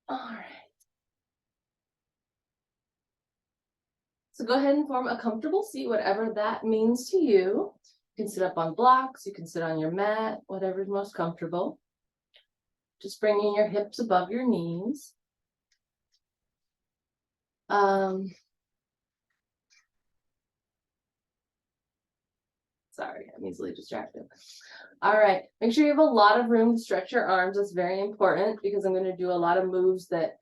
All right. So go ahead and form a comfortable seat, whatever that means to you. You can sit up on blocks, you can sit on your mat, whatever's most comfortable. Just bringing your hips above your knees. Sorry, I'm easily distracted. All right, make sure you have a lot of room to stretch your arms. That's very important because I'm going to do a lot of moves that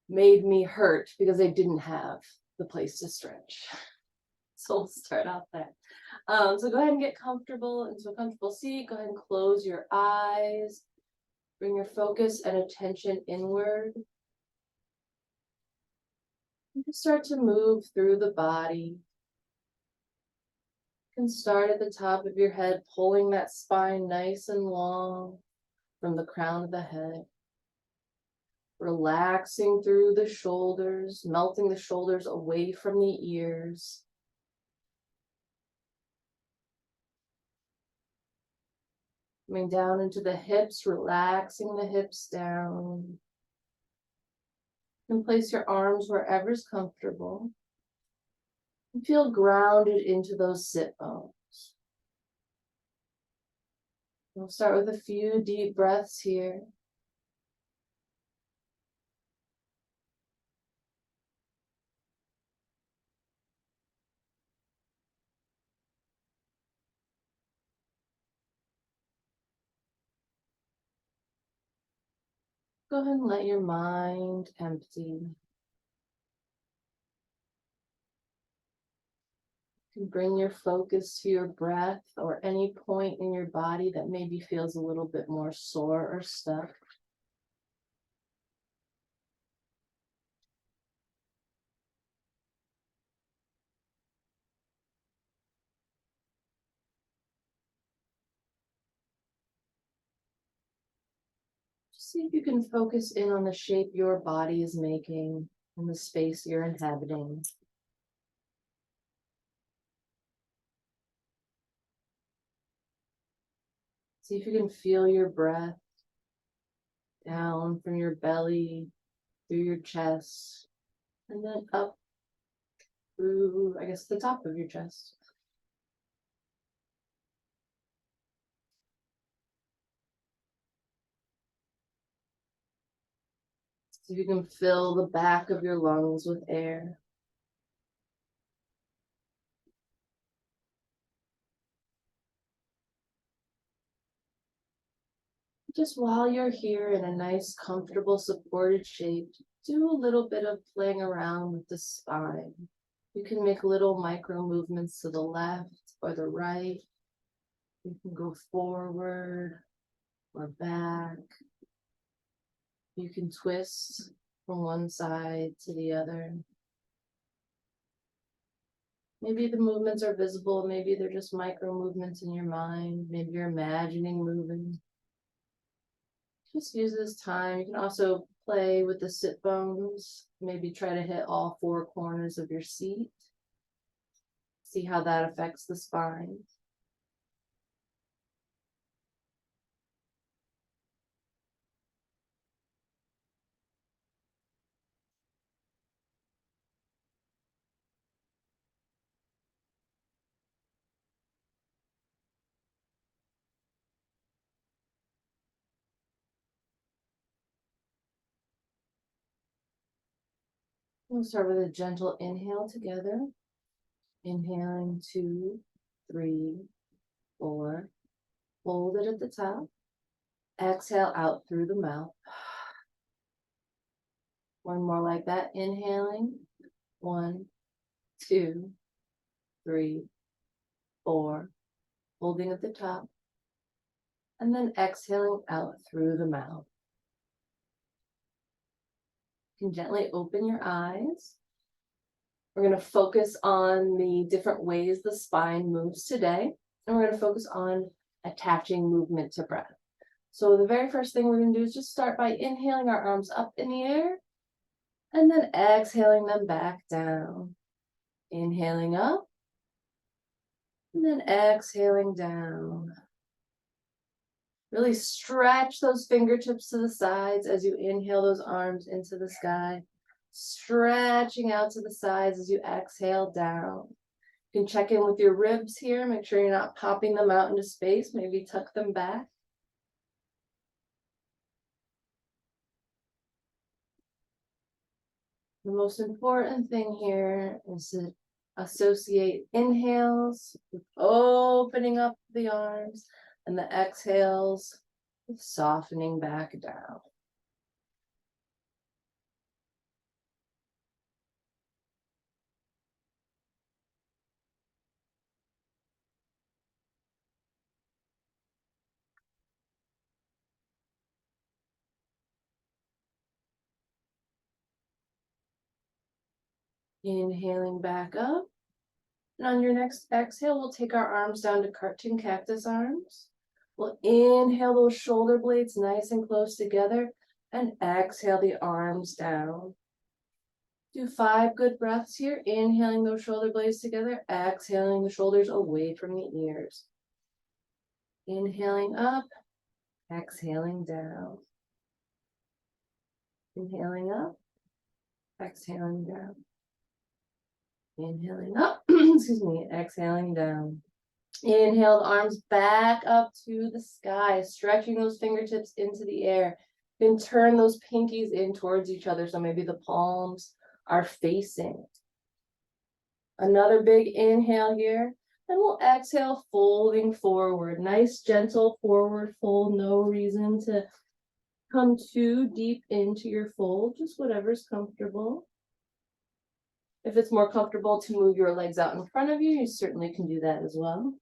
made me hurt because I didn't have the place to stretch. So we'll start out there. So go ahead and get comfortable into a comfortable seat. Go ahead and close your eyes. Bring your focus and attention inward. You can start to move through the body. You can start at the top of your head, pulling that spine nice and long from the crown of the head. Relaxing through the shoulders, melting the shoulders away from the ears. Coming down into the hips, relaxing the hips down. And place your arms wherever's comfortable. And feel grounded into those sit bones. We'll start with a few deep breaths here. Go ahead and let your mind empty. You can bring your focus to your breath or any point in your body that maybe feels a little bit more sore or stuck. Just see if you can focus in on the shape your body is making and the space you're inhabiting. See if you can feel your breath down from your belly, through your chest, and then up through, I guess, the top of your chest. See if you can fill the back of your lungs with air. Just while you're here in a nice, comfortable, supported shape, do a little bit of playing around with the spine. You can make little micro movements to the left or the right. You can go forward or back. You can twist from one side to the other. Maybe the movements are visible, maybe they're just micro movements in your mind, maybe you're imagining moving. Just use this time. You can also play with the sit bones, maybe try to hit all four corners of your seat. See how that affects the spine. We'll start with a gentle inhale together. Inhaling 2, 3, 4. Hold it at the top. Exhale out through the mouth. One more like that. Inhaling. 1, 2, 3, 4. Holding at the top. And then exhaling out through the mouth. You can gently open your eyes. We're going to focus on the different ways the spine moves today. And we're going to focus on attaching movement to breath. So the very first thing we're going to do is just start by inhaling our arms up in the air and then exhaling them back down. Inhaling up and then exhaling down. Really stretch those fingertips to the sides as you inhale those arms into the sky. Stretching out to the sides as you exhale down. You can check in with your ribs here. Make sure you're not popping them out into space. Maybe tuck them back. The most important thing here is to associate inhales with opening up the arms and the exhales with softening back down. Inhaling back up. And on your next exhale, we'll take our arms down to cartoon cactus arms. We'll inhale those shoulder blades nice and close together and exhale the arms down. Do 5 good breaths here, inhaling those shoulder blades together, exhaling the shoulders away from the ears. Inhaling up, exhaling down. Inhaling up, exhaling down. Inhaling up, excuse me, exhaling down. Inhale the arms back up to the sky, stretching those fingertips into the air. Then turn those pinkies in towards each other, so maybe the palms are facing. Another big inhale here, and we'll exhale, folding forward. Nice, gentle forward fold, no reason to come too deep into your fold, just whatever's comfortable. If it's more comfortable to move your legs out in front of you, you certainly can do that as well.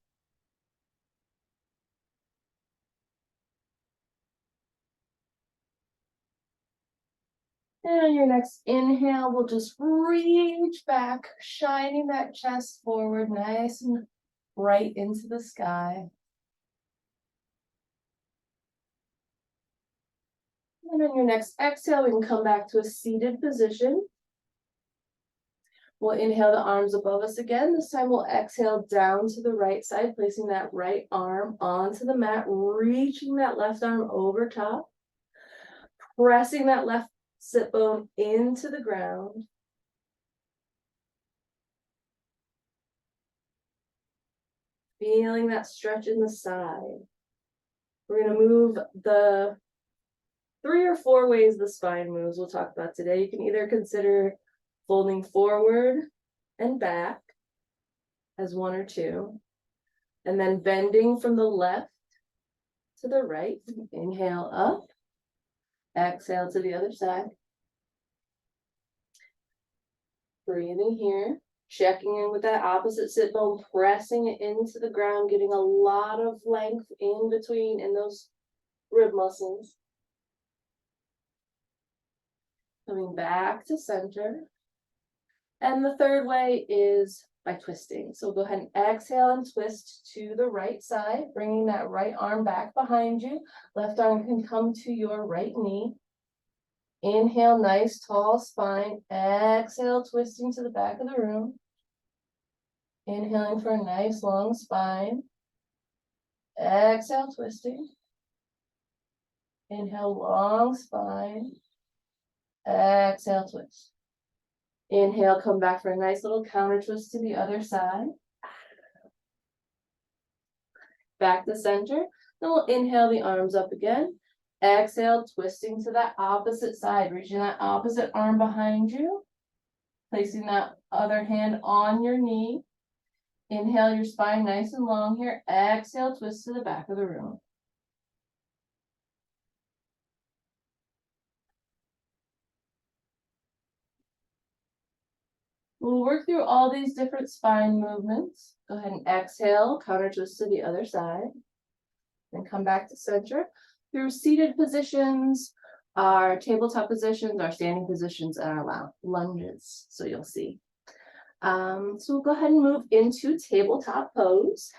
And on your next inhale, we'll just reach back, shining that chest forward, nice and right into the sky. And on your next exhale, we can come back to a seated position. We'll inhale the arms above us again. This time we'll exhale down to the right side, placing that right arm onto the mat, reaching that left arm over top, pressing that left sit bone into the ground. Feeling that stretch in the side. We're going to move the 3 or 4 ways the spine moves we'll talk about today. You can either consider folding forward and back as 1 or 2, and then bending from the left to the right. Inhale up, exhale to the other side. Breathing here, checking in with that opposite sit bone, pressing it into the ground, getting a lot of length in between in those rib muscles. Coming back to center. And the third way is by twisting. So go ahead and exhale and twist to the right side, bringing that right arm back behind you. Left arm can come to your right knee. Inhale, nice tall spine. Exhale, twisting to the back of the room. Inhaling for a nice long spine. Exhale, twisting. Inhale, long spine. Exhale, twist. Inhale, come back for a nice little counter twist to the other side. Back to center. Then we'll inhale the arms up again. Exhale, twisting to that opposite side, reaching that opposite arm behind you. Placing that other hand on your knee. Inhale your spine nice and long here. Exhale, twist to the back of the room. We'll work through all these different spine movements. Go ahead and exhale, counter twist to the other side. Then come back to center. Through seated positions, our tabletop positions, our standing positions, and our lunges. So you'll see. So we'll go ahead and move into tabletop pose.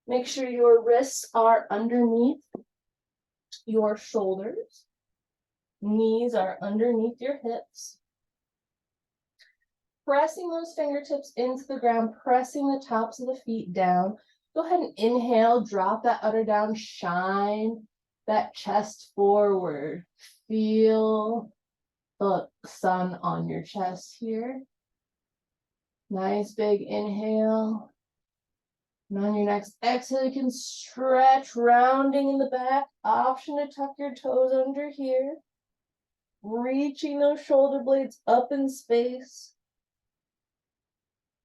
Make sure your wrists are underneath your shoulders. Knees are underneath your hips. Pressing those fingertips into the ground, pressing the tops of the feet down. Go ahead and inhale, drop that udder down, shine that chest forward. Feel the sun on your chest here. Nice big inhale. And on your next exhale, you can stretch, rounding in the back. Option to tuck your toes under here. Reaching those shoulder blades up in space.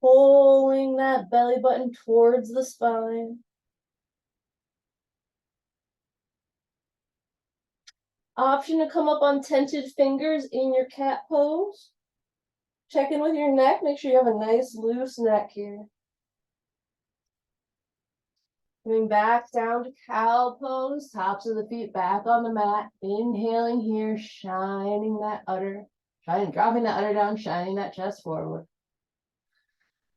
Pulling that belly button towards the spine. Option to come up on tented fingers in your cat pose. Check in with your neck. Make sure you have a nice loose neck here. Coming back down to cow pose, tops of the feet back on the mat. Inhaling here, shining that udder. Dropping that udder down, shining that chest forward.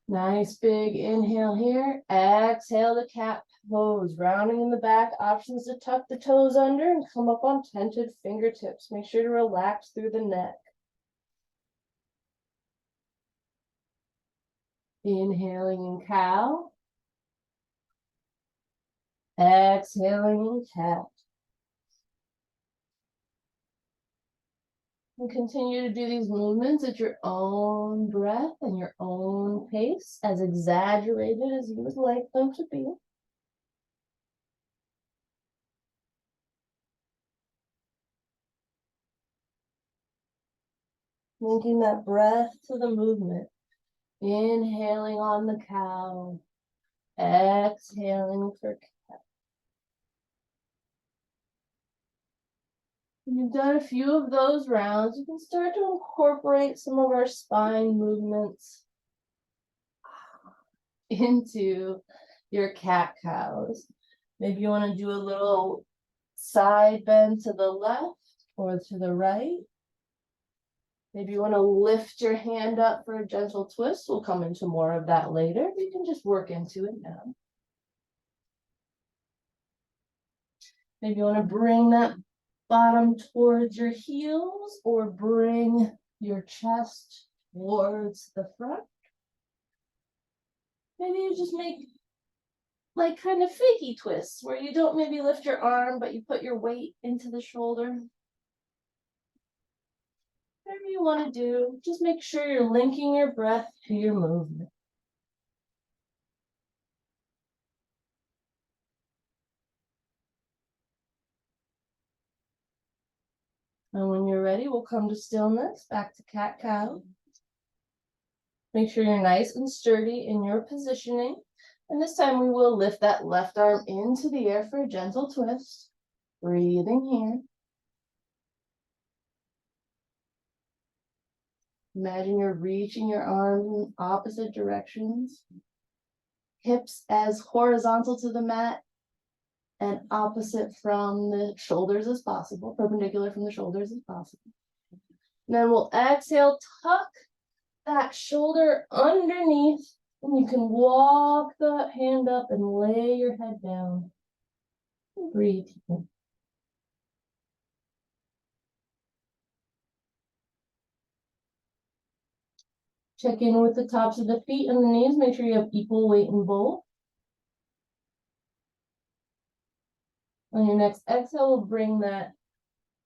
Nice big inhale here. Exhale the cat pose, rounding in the back. Options to tuck the toes under and come up on tented fingertips. Make sure to relax through the neck. Inhaling in cow. Exhaling in cat. And continue to do these movements at your own breath and your own pace, as exaggerated as you would like them to be. Linking that breath to the movement. Inhaling on the cow. Exhaling for cat. When you've done a few of those rounds, you can start to incorporate some of our spine movements into your cat cows. Maybe you want to do a little side bend to the left or to the right. Maybe you want to lift your hand up for a gentle twist. We'll come into more of that later. You can just work into it now. Maybe you want to bring that bottom towards your heels or bring your chest towards the front. Maybe you just make like kind of fakey twists where you don't maybe lift your arm, but you put your weight into the shoulder. Whatever you want to do, just make sure you're linking your breath to your movement. And when you're ready, we'll come to stillness, back to cat-cow. Make sure you're nice and sturdy in your positioning. And this time we will lift that left arm into the air for a gentle twist. Breathing here. Imagine you're reaching your arms in opposite directions. Hips as horizontal to the mat and opposite from the shoulders as possible, perpendicular from the shoulders as possible. And then we'll exhale, tuck that shoulder underneath, and you can walk the hand up and lay your head down. Breathe. Check in with the tops of the feet and the knees. Make sure you have equal weight in both. On your next exhale, we'll bring that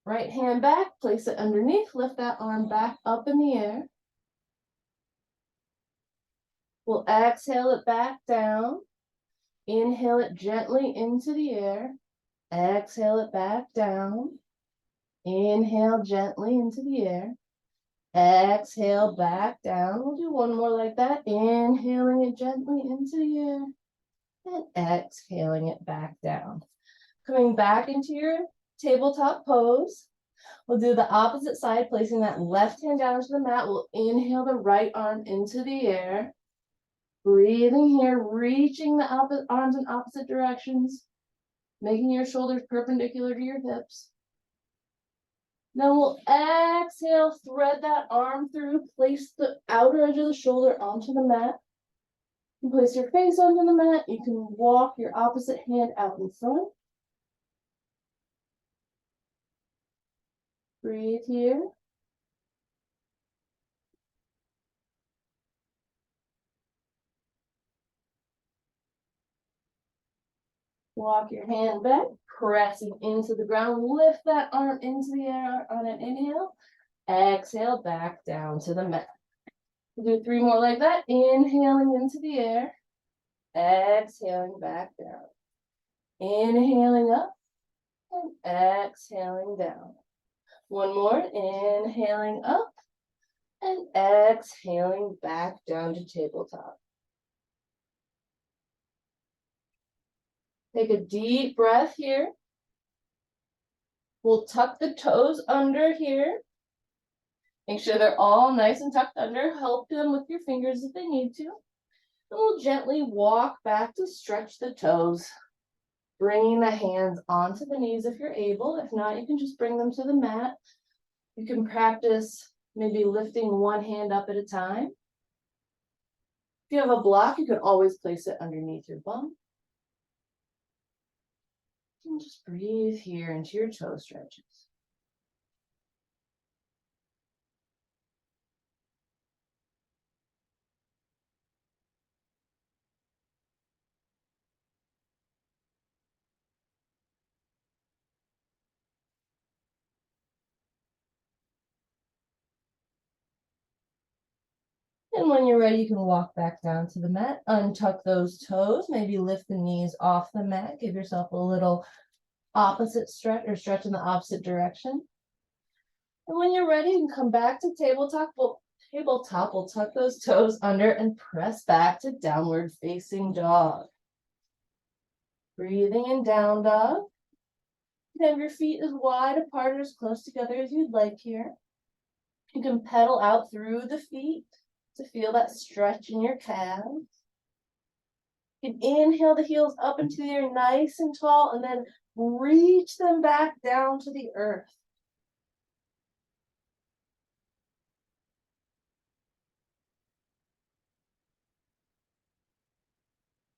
right hand back, place it underneath, lift that arm back up in the air. We'll exhale it back down. Inhale it gently into the air. Exhale it back down. Inhale gently into the air. Exhale back down. We'll do one more like that. Inhaling it gently into the air. And exhaling it back down. Coming back into your tabletop pose. We'll do the opposite side, placing that left hand down to the mat. We'll inhale the right arm into the air. Breathing here, reaching the arms in opposite directions, making your shoulders perpendicular to your hips. Then we'll exhale, thread that arm through, place the outer edge of the shoulder onto the mat. You place your face onto the mat. You can walk your opposite hand out in front. Breathe here. Walk your hand back, pressing into the ground. Lift that arm into the air on an inhale. Exhale, back down to the mat. We'll do 3 more like that. Inhaling into the air. Exhaling back down. Inhaling up and exhaling down. 1 more. Inhaling up and exhaling back down to tabletop. Take a deep breath here. We'll tuck the toes under here. Make sure they're all nice and tucked under. Help them with your fingers if they need to. And we'll gently walk back to stretch the toes. Bringing the hands onto the knees if you're able. If not, you can just bring them to the mat. You can practice maybe lifting one hand up at a time. If you have a block, you can always place it underneath your bum. And just breathe here into your toe stretches. And when you're ready, you can walk back down to the mat, untuck those toes, maybe lift the knees off the mat, give yourself a little opposite stretch or stretch in the opposite direction. And when you're ready, you can come back to tabletop. We'll tuck those toes under and press back to downward facing dog. Breathing in down dog. You can have your feet as wide apart or as close together as you'd like here. You can pedal out through the feet to feel that stretch in your calves. You can inhale the heels up into the air nice and tall and then reach them back down to the earth.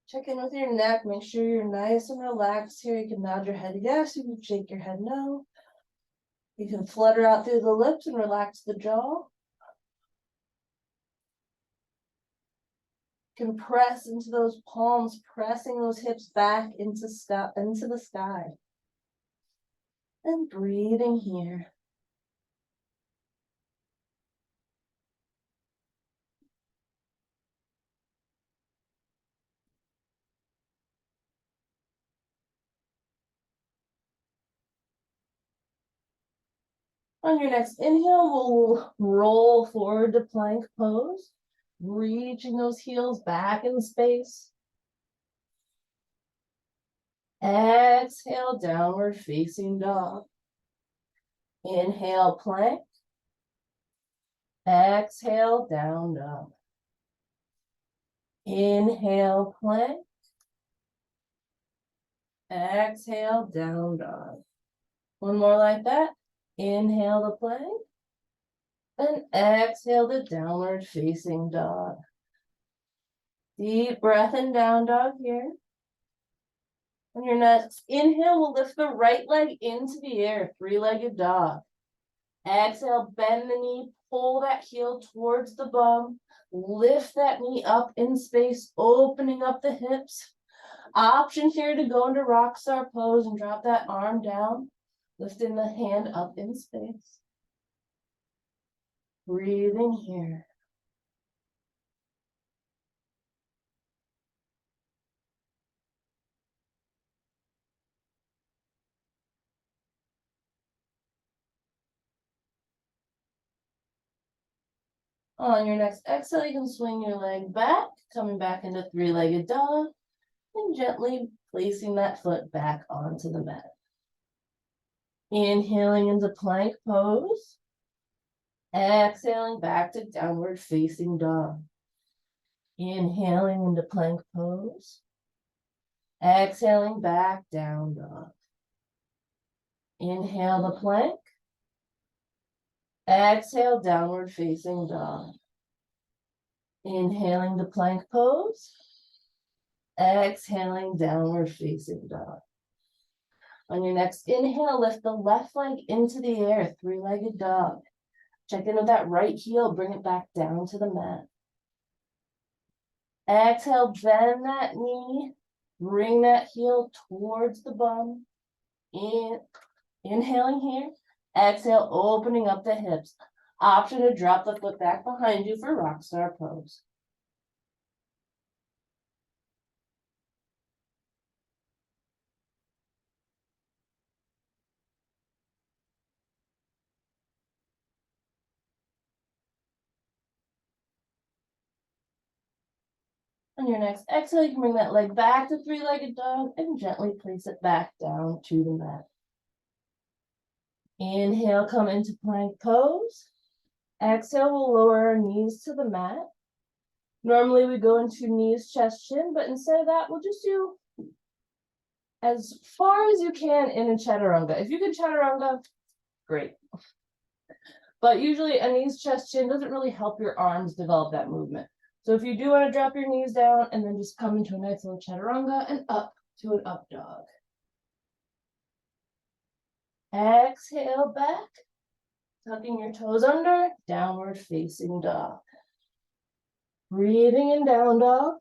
Check in with your neck. Make sure you're nice and relaxed here. You can nod your head yes. You can shake your head no. You can flutter out through the lips and relax the jaw. You can press into those palms, pressing those hips back into the sky. And breathing here. On your next inhale, we'll roll forward to plank pose, reaching those heels back in space. Exhale, downward facing dog. Inhale, plank. Exhale, down dog. Inhale, plank. Exhale, down dog. 1 more like that. Inhale the plank. And exhale the downward facing dog. Deep breath in down dog here. On your next inhale, we'll lift the right leg into the air, 3-legged dog. Exhale, bend the knee, pull that heel towards the bum. Lift that knee up in space, opening up the hips. Option here to go into rock star pose and drop that arm down, lifting the hand up in space. Breathing here. On your next exhale, you can swing your leg back, coming back into 3-legged dog, and gently placing that foot back onto the mat. Inhaling into plank pose. Exhaling back to downward facing dog. Inhaling into plank pose. Exhaling back down dog. Inhale the plank. Exhale, downward facing dog. Inhaling the plank pose. Exhaling, downward facing dog. On your next inhale, lift the left leg into the air, 3-legged dog. Check in with that right heel, bring it back down to the mat. Exhale, bend that knee. Bring that heel towards the bum. Inhaling here. Exhale, opening up the hips. Option to drop the foot back behind you for rock star pose. On your next exhale, you can bring that leg back to three-legged dog and gently place it back down to the mat. Inhale, come into plank pose. Exhale, we'll lower our knees to the mat. Normally we go into knees, chest, chin, but instead of that, we'll just do as far as you can in a chaturanga. If you can chaturanga, great. But usually a knees, chest, chin doesn't really help your arms develop that movement. So if you do want to drop your knees down and then just come into a nice little chaturanga and up to an up dog. Exhale back, tucking your toes under, downward facing dog. Breathing in down dog.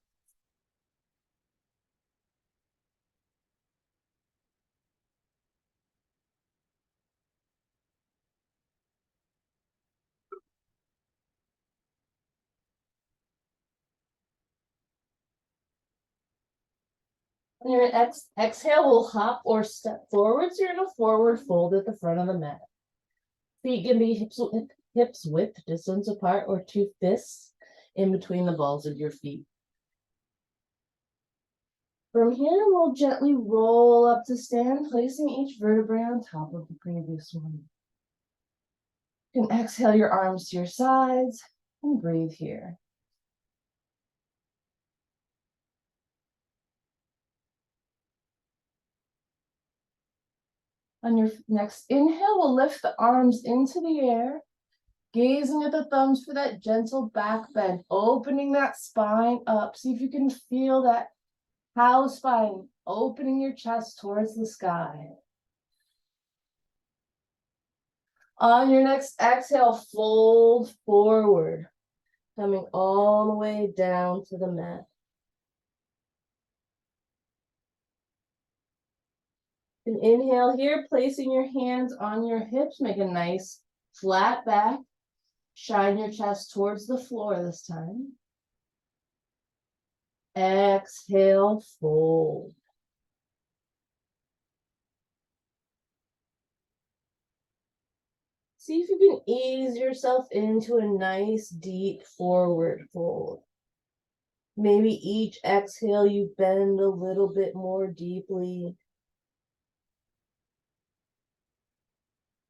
On your exhale, we'll hop or step forward. So you're in a forward fold at the front of the mat. Feet can be hips width distance apart or two fists in between the balls of your feet. From here, we'll gently roll up to stand, placing each vertebrae on top of the previous one. You can exhale your arms to your sides and breathe here. On your next inhale, we'll lift the arms into the air, gazing at the thumbs for that gentle back bend, opening that spine up. See if you can feel that cow spine, opening your chest towards the sky. On your next exhale, fold forward, coming all the way down to the mat. And inhale here, placing your hands on your hips, make a nice flat back. Shine your chest towards the floor this time. Exhale, fold. See if you can ease yourself into a nice deep forward fold. Maybe each exhale you bend a little bit more deeply.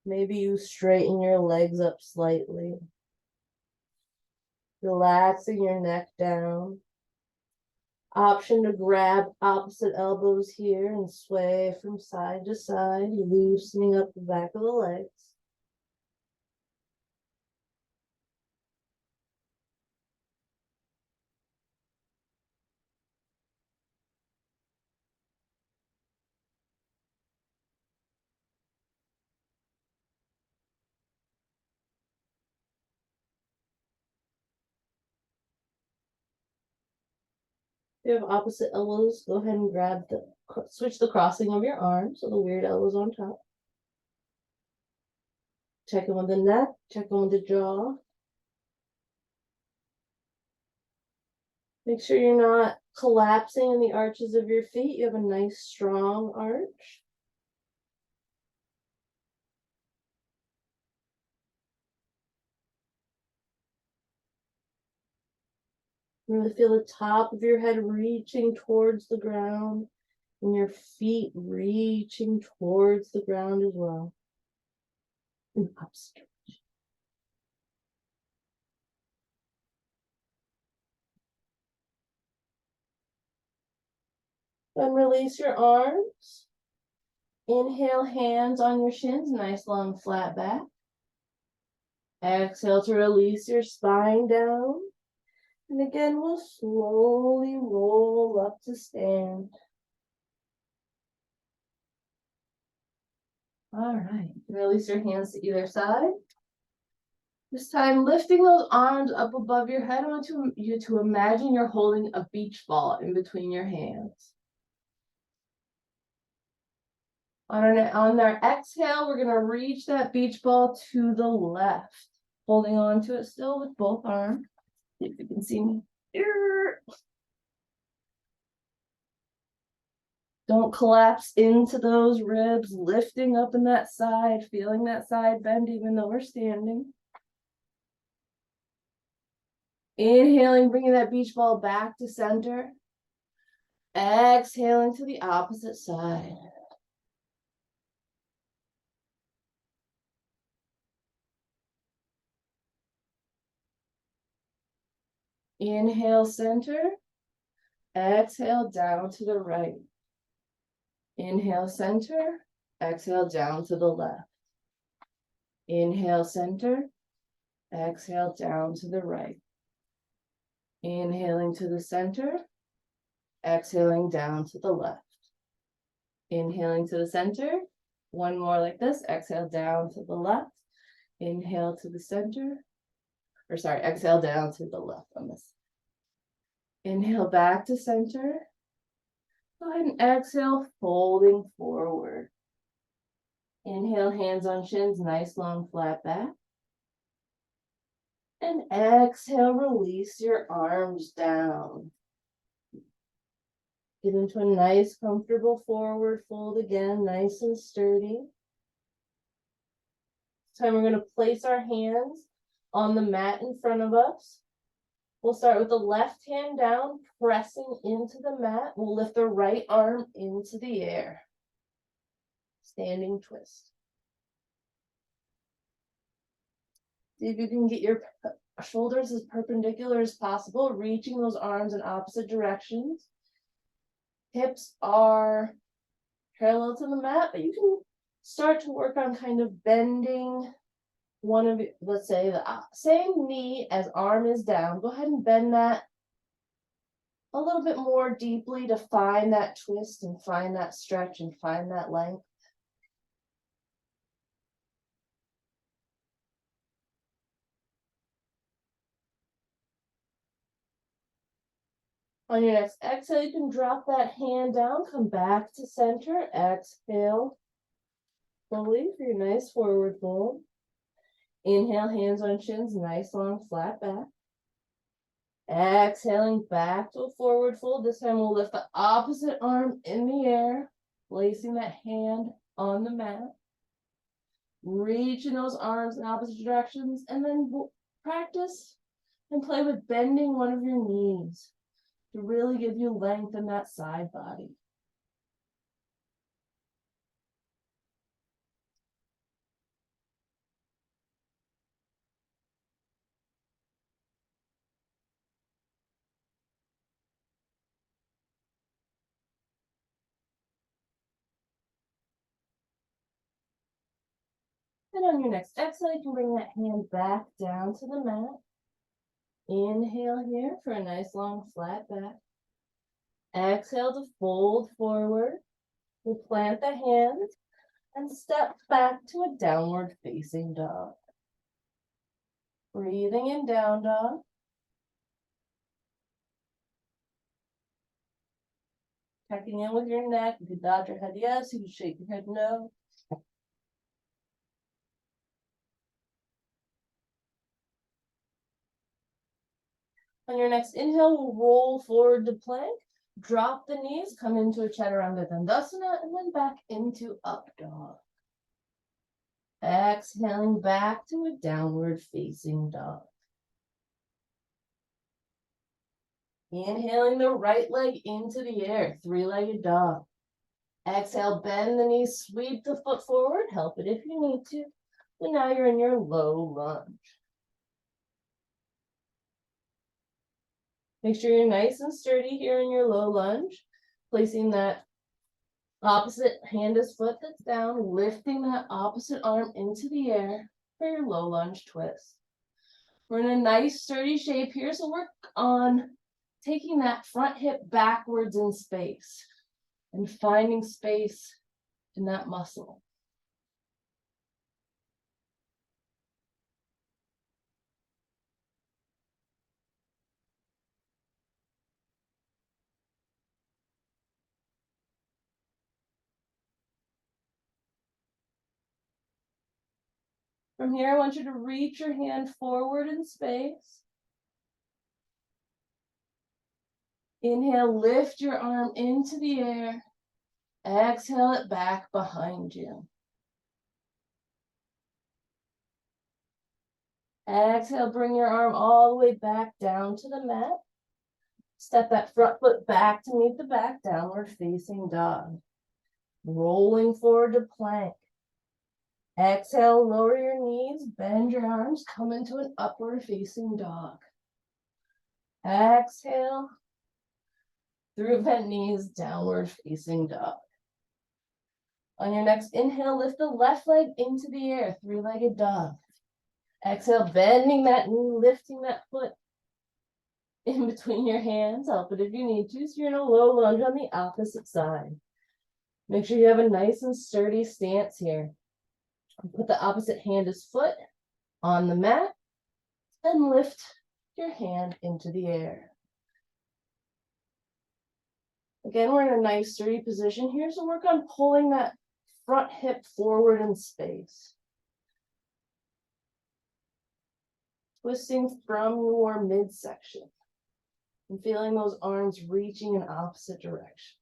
Maybe you straighten your legs up slightly. Relaxing your neck down. Option to grab opposite elbows here and sway from side to side, loosening up the back of the legs. If you have opposite elbows, go ahead and switch the crossing of your arms, so the weird elbows on top. Check in with the neck, check in with the jaw. Make sure you're not collapsing in the arches of your feet. You have a nice strong arch. Really feel the top of your head reaching towards the ground and your feet reaching towards the ground as well. And up stretch. Then release your arms. Inhale, hands on your shins, nice long flat back. Exhale to release your spine down. And again, we'll slowly roll up to stand. All right, release your hands to either side. This time, lifting those arms up above your head. I want you to imagine you're holding a beach ball in between your hands. On our exhale, we're gonna reach that beach ball to the left, holding on to it still with both arms. See if you can see me. Don't collapse into those ribs, lifting up in that side, feeling that side bend even though we're standing. Inhaling, bringing that beach ball back to center. Exhaling to the opposite side. Inhale, center. Exhale, down to the right. Inhale, center. Exhale, down to the left. Inhale, center. Exhale, down to the right. Inhaling to the center. Exhaling down to the left. Inhaling to the center. One more like this. Exhale down to the left. Inhale to the center. Or sorry, exhale down to the left on this. Inhale back to center. Go ahead and exhale, folding forward. Inhale, hands on shins, nice long flat back. And exhale, release your arms down. Get into a nice, comfortable forward fold again, nice and sturdy. This time we're going to place our hands on the mat in front of us. We'll start with the left hand down, pressing into the mat. We'll lift the right arm into the air. Standing twist. See if you can get your shoulders as perpendicular as possible, reaching those arms in opposite directions. Hips are parallel to the mat, but you can start to work on kind of bending one of, let's say the same knee as arm is down. Go ahead and bend that a little bit more deeply to find that twist and find that stretch and find that length. On your next exhale, you can drop that hand down, come back to center, exhale fully for your nice forward fold. Inhale, hands on shins, nice long flat back. Exhaling back to a forward fold. This time we'll lift the opposite arm in the air, placing that hand on the mat. Reaching those arms in opposite directions, and then we'll practice and play with bending one of your knees to really give you length in that side body. And on your next exhale, you can bring that hand back down to the mat. Inhale here for a nice long flat back. Exhale to fold forward. We'll plant the hands and step back to a downward facing dog. Breathing in down dog. Checking in with your neck. You can nod your head yes, you can shake your head no. On your next inhale, we'll roll forward to plank. Drop the knees, come into a Chaturanga Dandasana, and then back into up dog. Exhaling back to a downward facing dog. Inhaling the right leg into the air, three-legged dog. Exhale, bend the knees, sweep the foot forward, help it if you need to. And now you're in your low lunge. Make sure you're nice and sturdy here in your low lunge, placing that opposite hand as foot that's down, lifting that opposite arm into the air for your low lunge twist. We're in a nice sturdy shape here, so work on taking that front hip backwards in space and finding space in that muscle. From here, I want you to reach your hand forward in space. Inhale, lift your arm into the air. Exhale it back behind you. Exhale, bring your arm all the way back down to the mat. Step that front foot back to meet the back, downward facing dog. Rolling forward to plank. Exhale, lower your knees, bend your arms, come into an upward facing dog. Exhale, through bent knees, downward facing dog. On your next inhale, lift the left leg into the air, three-legged dog. Exhale, bending that knee, lifting that foot in between your hands. Help it if you need to, so you're in a low lunge on the opposite side. Make sure you have a nice and sturdy stance here. Put the opposite hand as foot on the mat and lift your hand into the air. Again, we're in a nice sturdy position here, so work on pulling that front hip forward in space. Twisting from your midsection and feeling those arms reaching in opposite directions.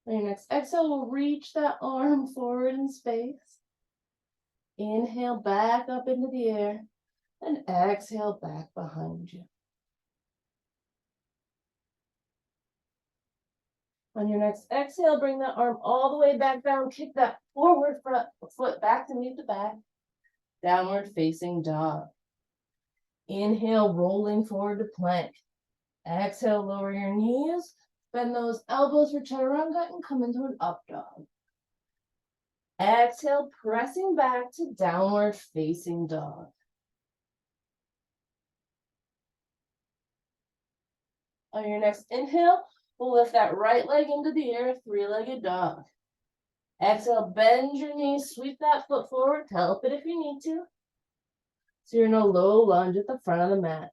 On your next exhale, we'll reach that arm forward in space. Inhale back up into the air and exhale back behind you. On your next exhale, bring that arm all the way back down, kick that forward front foot back to meet the back. Downward facing dog. Inhale, rolling forward to plank. Exhale, lower your knees, bend those elbows for chaturanga and come into an up dog. Exhale, pressing back to downward facing dog. On your next inhale, we'll lift that right leg into the air, three-legged dog. Exhale, bend your knees, sweep that foot forward, help it if you need to. So you're in a low lunge at the front of the mat.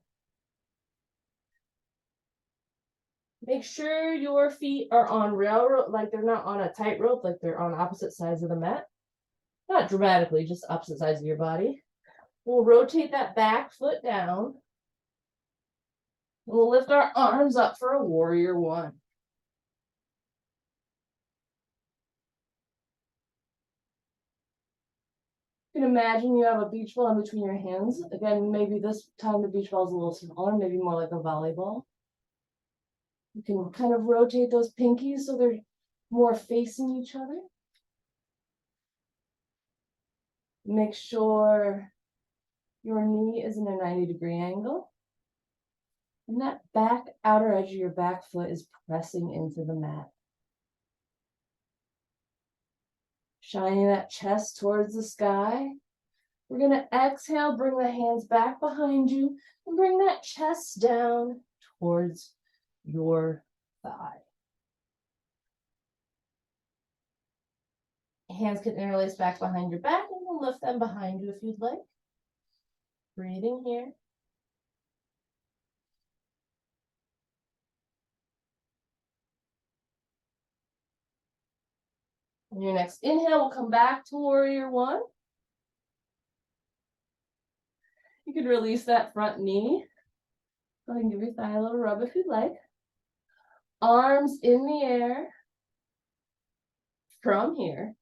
Make sure your feet are on railroad, like they're not on a tightrope, like they're on opposite sides of the mat. Not dramatically, just opposite sides of your body. We'll rotate that back foot down. We'll lift our arms up for a warrior one. You can imagine you have a beach ball in between your hands. Again, maybe this time the beach ball is a little smaller, maybe more like a volleyball. You can kind of rotate those pinkies so they're more facing each other. Make sure your knee is in a 90-degree angle. And that back outer edge of your back foot is pressing into the mat. Shining that chest towards the sky. We're going to exhale, bring the hands back behind you, and bring that chest down towards your thigh. Hands can interlace back behind your back, and we'll lift them behind you if you'd like. Breathing here. On your next inhale, we'll come back to warrior one. You could release that front knee. Go ahead and give your thigh a little rub if you'd like. Arms in the air. From here.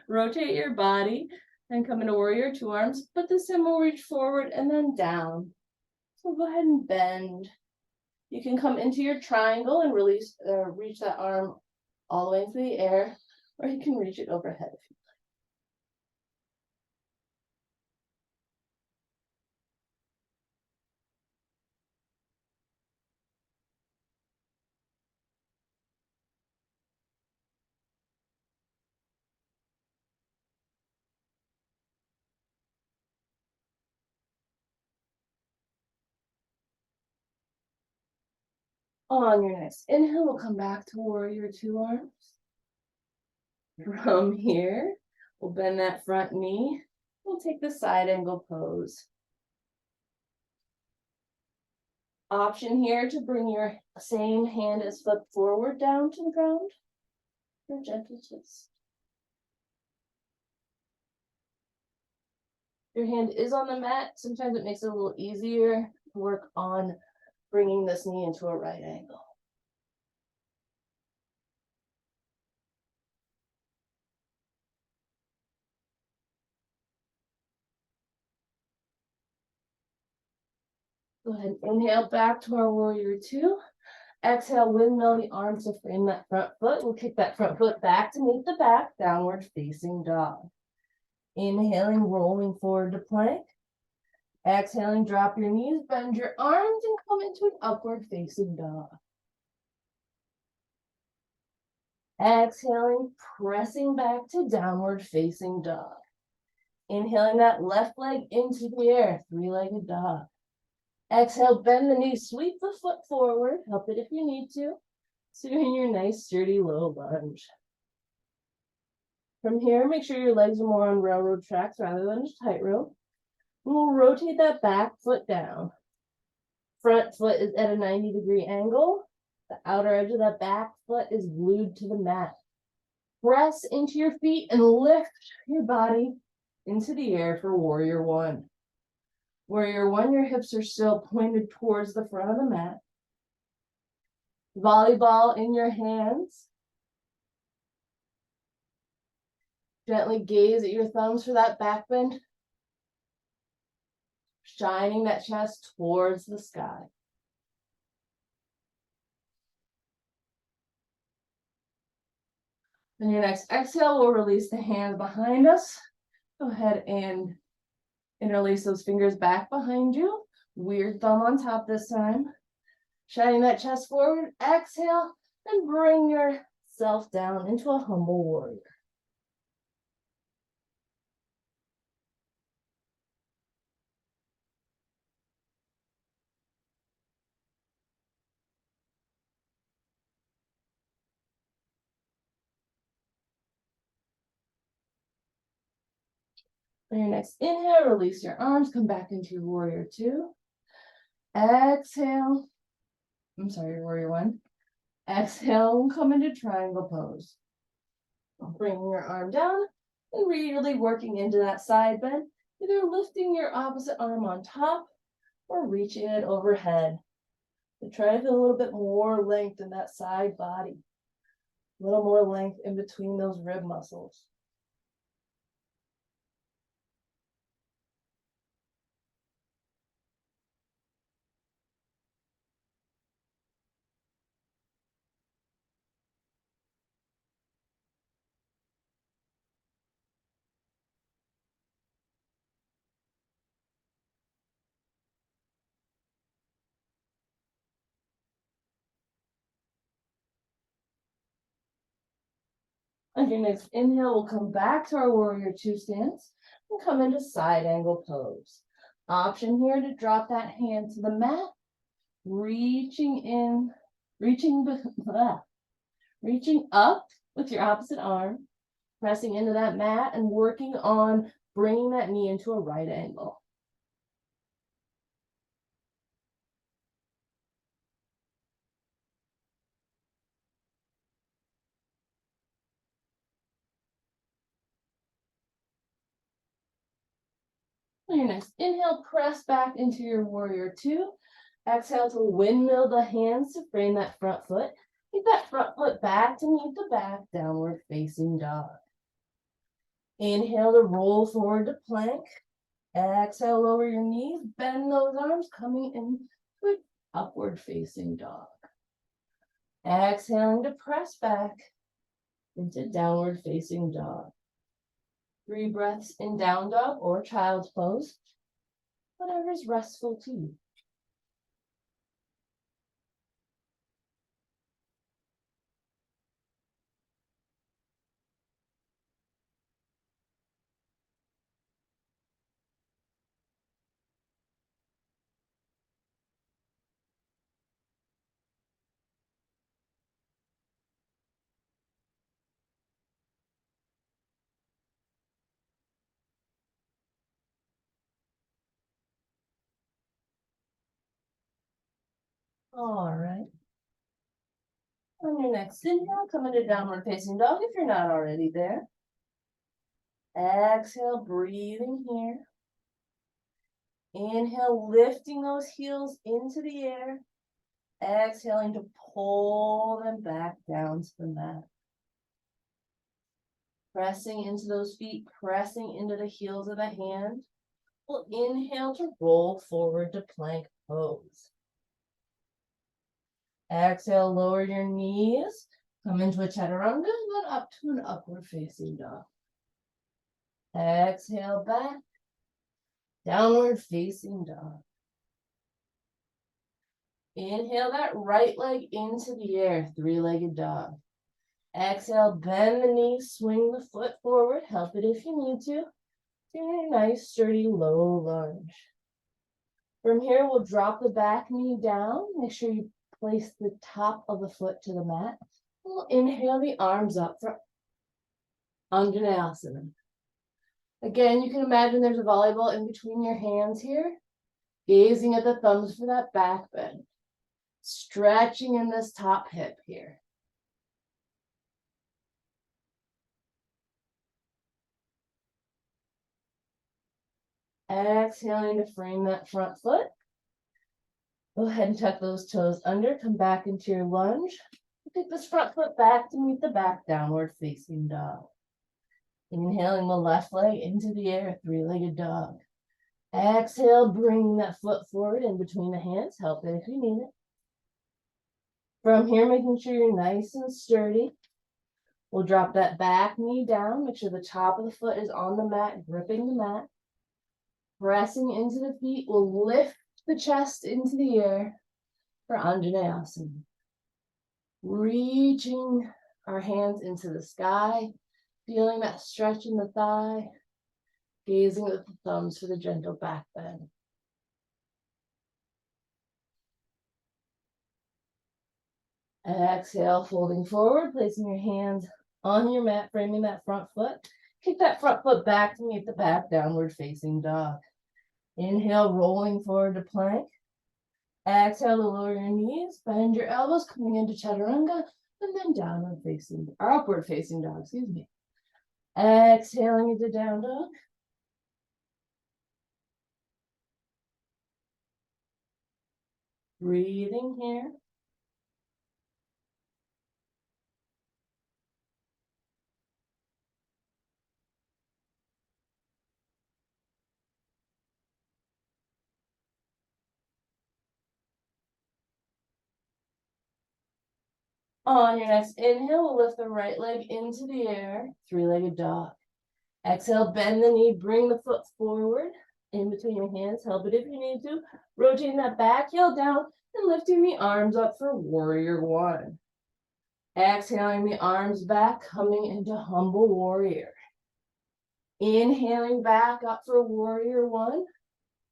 Rotate your body and come into warrior two arms, but this time we'll reach forward and then down. So go ahead and bend. You can come into your triangle and reach that arm all the way into the air, or you can reach it overhead if you like. On your next inhale, we'll come back to warrior two arms. From here, We'll bend that front knee. We'll take the side angle pose. Option here to bring your same hand as foot forward down to the ground for gentle twist. Your hand is on the mat. Sometimes it makes it a little easier to work on bringing this knee into a right angle. Go ahead and inhale back to our warrior two. Exhale, windmill the arms to frame that front foot. We'll kick that front foot back to meet the back, downward facing dog. Inhaling, rolling forward to plank. Exhaling, drop your knees, bend your arms, and come into an upward facing dog. Exhaling, pressing back to downward facing dog. Inhaling that left leg into the air, three-legged dog. Exhale, bend the knee, sweep the foot forward, help it if you need to. So you're in your nice sturdy low lunge. From here, make sure your legs are more on railroad tracks rather than just tightrope. We'll rotate that back foot down. Front foot is at a 90-degree angle. The outer edge of that back foot is glued to the mat. Press into your feet and lift your body into the air for warrior one. Warrior one, your hips are still pointed towards the front of the mat. Volleyball in your hands. Gently gaze at your thumbs for that back bend. Shining that chest towards the sky. On your next exhale, we'll release the hands behind us. Go ahead and interlace those fingers back behind you. Weird thumb on top this time. Shining that chest forward. Exhale and bring yourself down into a humble warrior. On your next inhale, release your arms, come back into your warrior two. Exhale. I'm sorry, warrior one. Exhale, come into triangle pose. Bring your arm down and really working into that side bend, either lifting your opposite arm on top or reaching it overhead. So try to feel a little bit more length in that side body. A little more length in between those rib muscles. On your next inhale, we'll come back to our warrior two stance and come into side angle pose. Option here to drop that hand to the mat, reaching in, reaching up with your opposite arm, pressing into that mat and working on bringing that knee into a right angle. On your next inhale, press back into your warrior two. Exhale to windmill the hands to frame that front foot. Keep that front foot back to meet the back, downward facing dog. Inhale to roll forward to plank. Exhale, lower your knees, bend those arms, coming into an upward facing dog. Exhaling to press back into downward facing dog. 3 breaths in down dog or child's pose, whatever is restful to you. All right. On your next inhale, come into downward facing dog if you're not already there. Exhale, breathing here. Inhale, lifting those heels into the air. Exhaling to pull them back down to the mat. Pressing into those feet, pressing into the heels of the hand. We'll inhale to roll forward to plank pose. Exhale, lower your knees. Come into a chaturanga, then up to an upward facing dog. Exhale back, downward facing dog. Inhale that right leg into the air, three-legged dog. Exhale, bend the knees, swing the foot forward, help it if you need to. Do a nice sturdy low lunge. From here, we'll drop the back knee down. Make sure you place the top of the foot to the mat. We'll inhale the arms up for Anjaneyasana. Again, you can imagine there's a volleyball in between your hands here. Gazing at the thumbs for that back bend. Stretching in this top hip here. Exhaling to frame that front foot. Go ahead and tuck those toes under, come back into your lunge. Take this front foot back to meet the back, downward facing dog. Inhaling the left leg into the air, three-legged dog. Exhale, bring that foot forward in between the hands, help it if you need it. From here, making sure you're nice and sturdy. We'll drop that back knee down, make sure the top of the foot is on the mat, gripping the mat. Pressing into the feet, we'll lift the chest into the air for Anjaneyasana. Reaching our hands into the sky, feeling that stretch in the thigh, gazing with the thumbs for the gentle back bend. Exhale, folding forward, placing your hands on your mat, framing that front foot. Kick that front foot back to meet the back, downward facing dog. Inhale, rolling forward to plank. Exhale to lower your knees, bend your elbows, coming into chaturanga, and then downward facing, or upward facing dog, excuse me. Exhaling into down dog. Breathing here. On your next inhale, we'll lift the right leg into the air, three-legged dog. Exhale, bend the knee, bring the foot forward in between your hands, help it if you need to. Rotating that back heel down and lifting the arms up for warrior one. Exhaling the arms back, coming into humble warrior. Inhaling back up for warrior one.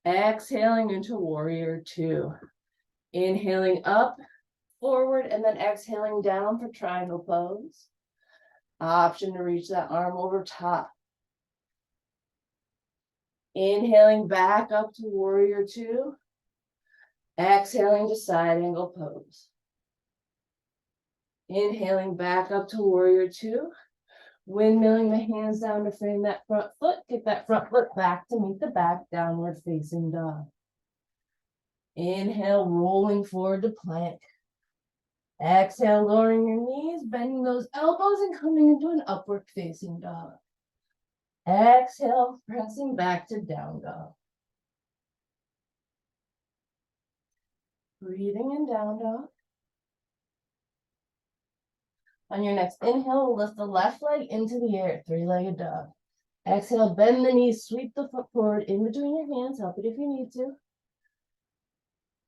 Exhaling into warrior two. Inhaling up, forward, and then exhaling down for triangle pose. Option to reach that arm over top. Inhaling back up to warrior two. Exhaling to side angle pose. Inhaling back up to warrior two. Windmilling the hands down to frame that front foot. Get that front foot back to meet the back, downward facing dog. Inhale, rolling forward to plank. Exhale, lowering your knees, bending those elbows and coming into an upward facing dog. Exhale, pressing back to down dog. Breathing in down dog. On your next inhale, we'll lift the left leg into the air, three-legged dog. Exhale, bend the knees, sweep the foot forward in between your hands, help it if you need to.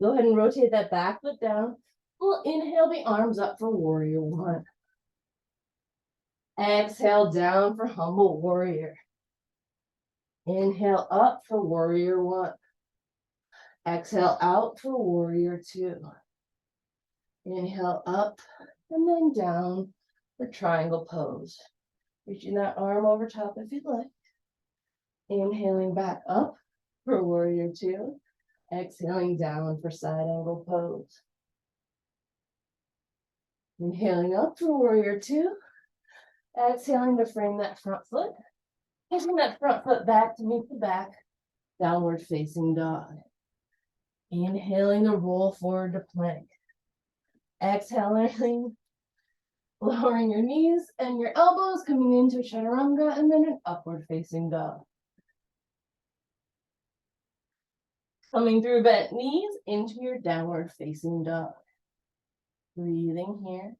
Go ahead and rotate that back foot down. We'll inhale the arms up for warrior one. Exhale down for humble warrior. Inhale up for warrior one. Exhale out for warrior two. Inhale up and then down for triangle pose. Reaching that arm over top if you'd like. Inhaling back up for warrior two. Exhaling down for side angle pose. Inhaling up for warrior two. Exhaling to frame that front foot. Pushing that front foot back to meet the back. Downward facing dog. Inhaling to roll forward to plank. Exhaling, lowering your knees and your elbows, coming into chaturanga, and then an upward facing dog. Coming through bent knees into your downward facing dog. Breathing here.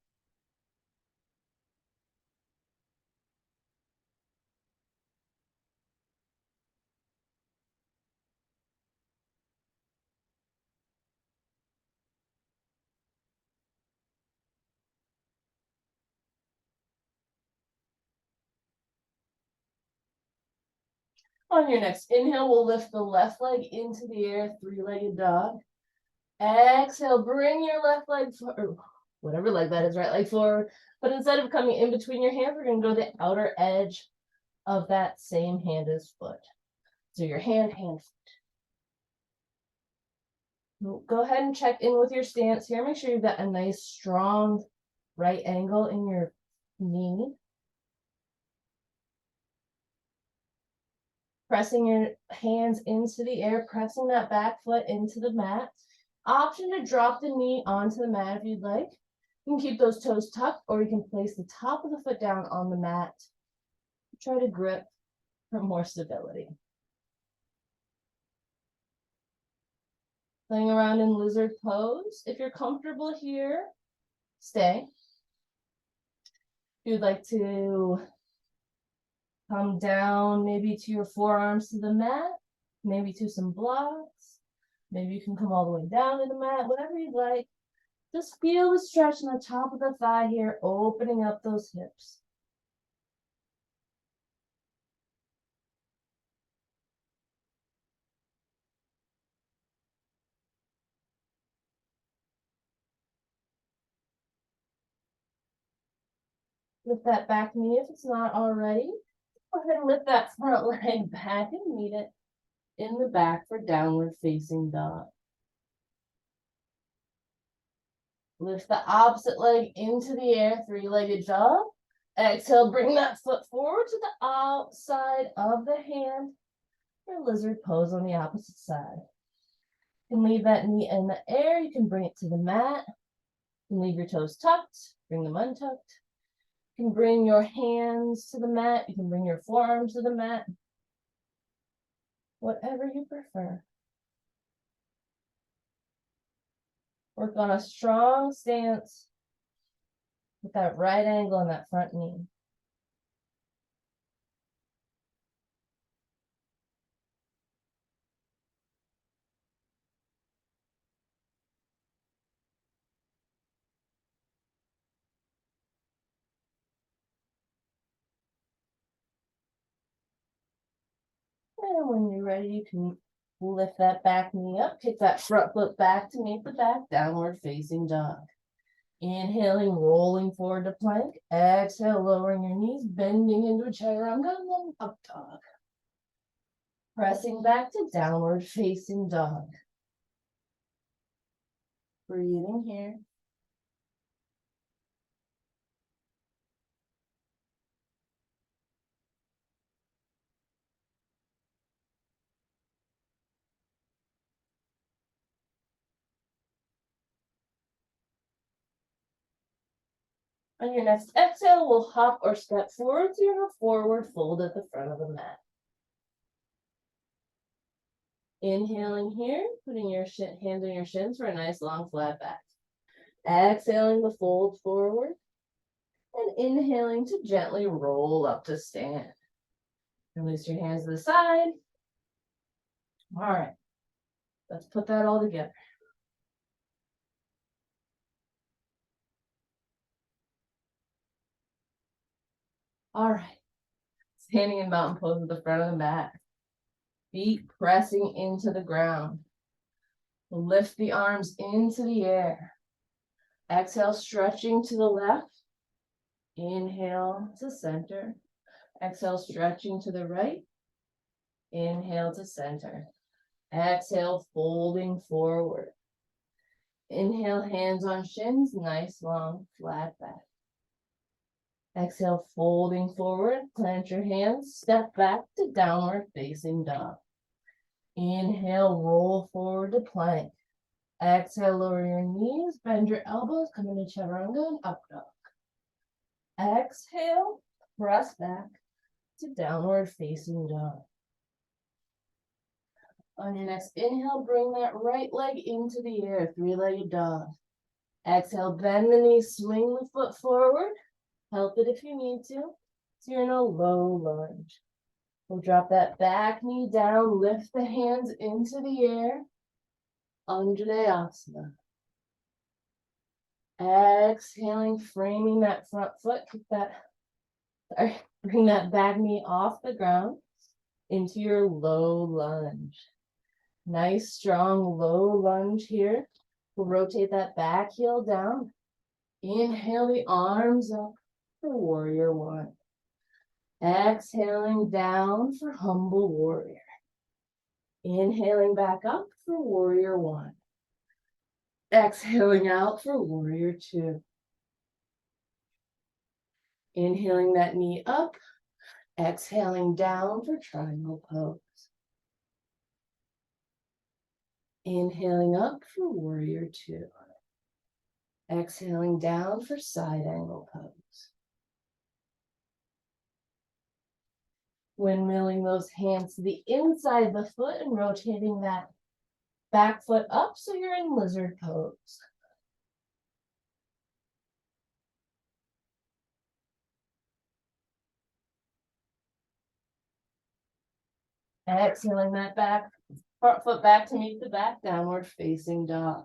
On your next inhale, we'll lift the left leg into the air, three-legged dog. Exhale, bring your left leg forward, whatever leg that is, right leg forward. But instead of coming in between your hands, we're going to go to the outer edge of that same hand as foot. So your hand, foot. Go ahead and check in with your stance here. Make sure you've got a nice, strong right angle in your knee. Pressing your hands into the air, pressing that back foot into the mat. Option to drop the knee onto the mat if you'd like. You can keep those toes tucked, or you can place the top of the foot down on the mat. Try to grip for more stability. Playing around in lizard pose. If you're comfortable here, stay. If you'd like to come down maybe to your forearms to the mat, maybe to some blocks. Maybe you can come all the way down to the mat, whatever you'd like. Just feel the stretch in the top of the thigh here, opening up those hips. Lift that back knee if it's not already. Go ahead and lift that front leg back and meet it in the back for downward facing dog. Lift the opposite leg into the air, three-legged dog. Exhale, bring that foot forward to the outside of the hand for lizard pose on the opposite side. You can leave that knee in the air. You can bring it to the mat. You can leave your toes tucked, bring them untucked. You can bring your hands to the mat. You can bring your forearms to the mat. Whatever you prefer. Work on a strong stance with that right angle in that front knee. And when you're ready, you can lift that back knee up, kick that front foot back to meet the back, downward facing dog. Inhaling, rolling forward to plank. Exhale, lowering your knees, bending into a chaturanga, and then up dog. Pressing back to downward facing dog. Breathing here. On your next exhale, we'll hop or step forward to your forward fold at the front of the mat. Inhaling here, putting your hands on your shins for a nice long flat back. Exhaling the fold forward. And inhaling to gently roll up to stand. Release your hands to the side. All right, let's put that all together. All right, standing in mountain pose at the front of the mat. Feet pressing into the ground. Lift the arms into the air. Exhale, stretching to the left. Inhale to center. Exhale, stretching to the right. Inhale to center. Exhale, folding forward. Inhale, hands on shins, nice long flat back. Exhale, folding forward, plant your hands, step back to downward facing dog. Inhale, roll forward to plank. Exhale, lower your knees, bend your elbows, come into chaturanga and up dog. Exhale, press back to downward facing dog. On your next inhale, bring that right leg into the air, three-legged dog. Exhale, bend the knees, swing the foot forward. Help it if you need to. So you're in a low lunge. We'll drop that back knee down, lift the hands into the air. Anjaneyasana. Exhaling, framing that front foot, bring that back knee off the ground into your low lunge. Nice, strong, low lunge here. We'll rotate that back heel down. Inhale the arms up for warrior one. Exhaling down for humble warrior. Inhaling back up for warrior one. Exhaling out for warrior two. Inhaling that knee up. Exhaling down for triangle pose. Inhaling up for warrior two. Exhaling down for side angle pose. Windmilling those hands to the inside of the foot and rotating that back foot up so you're in lizard pose. Exhaling that back front foot back to meet the back, downward facing dog.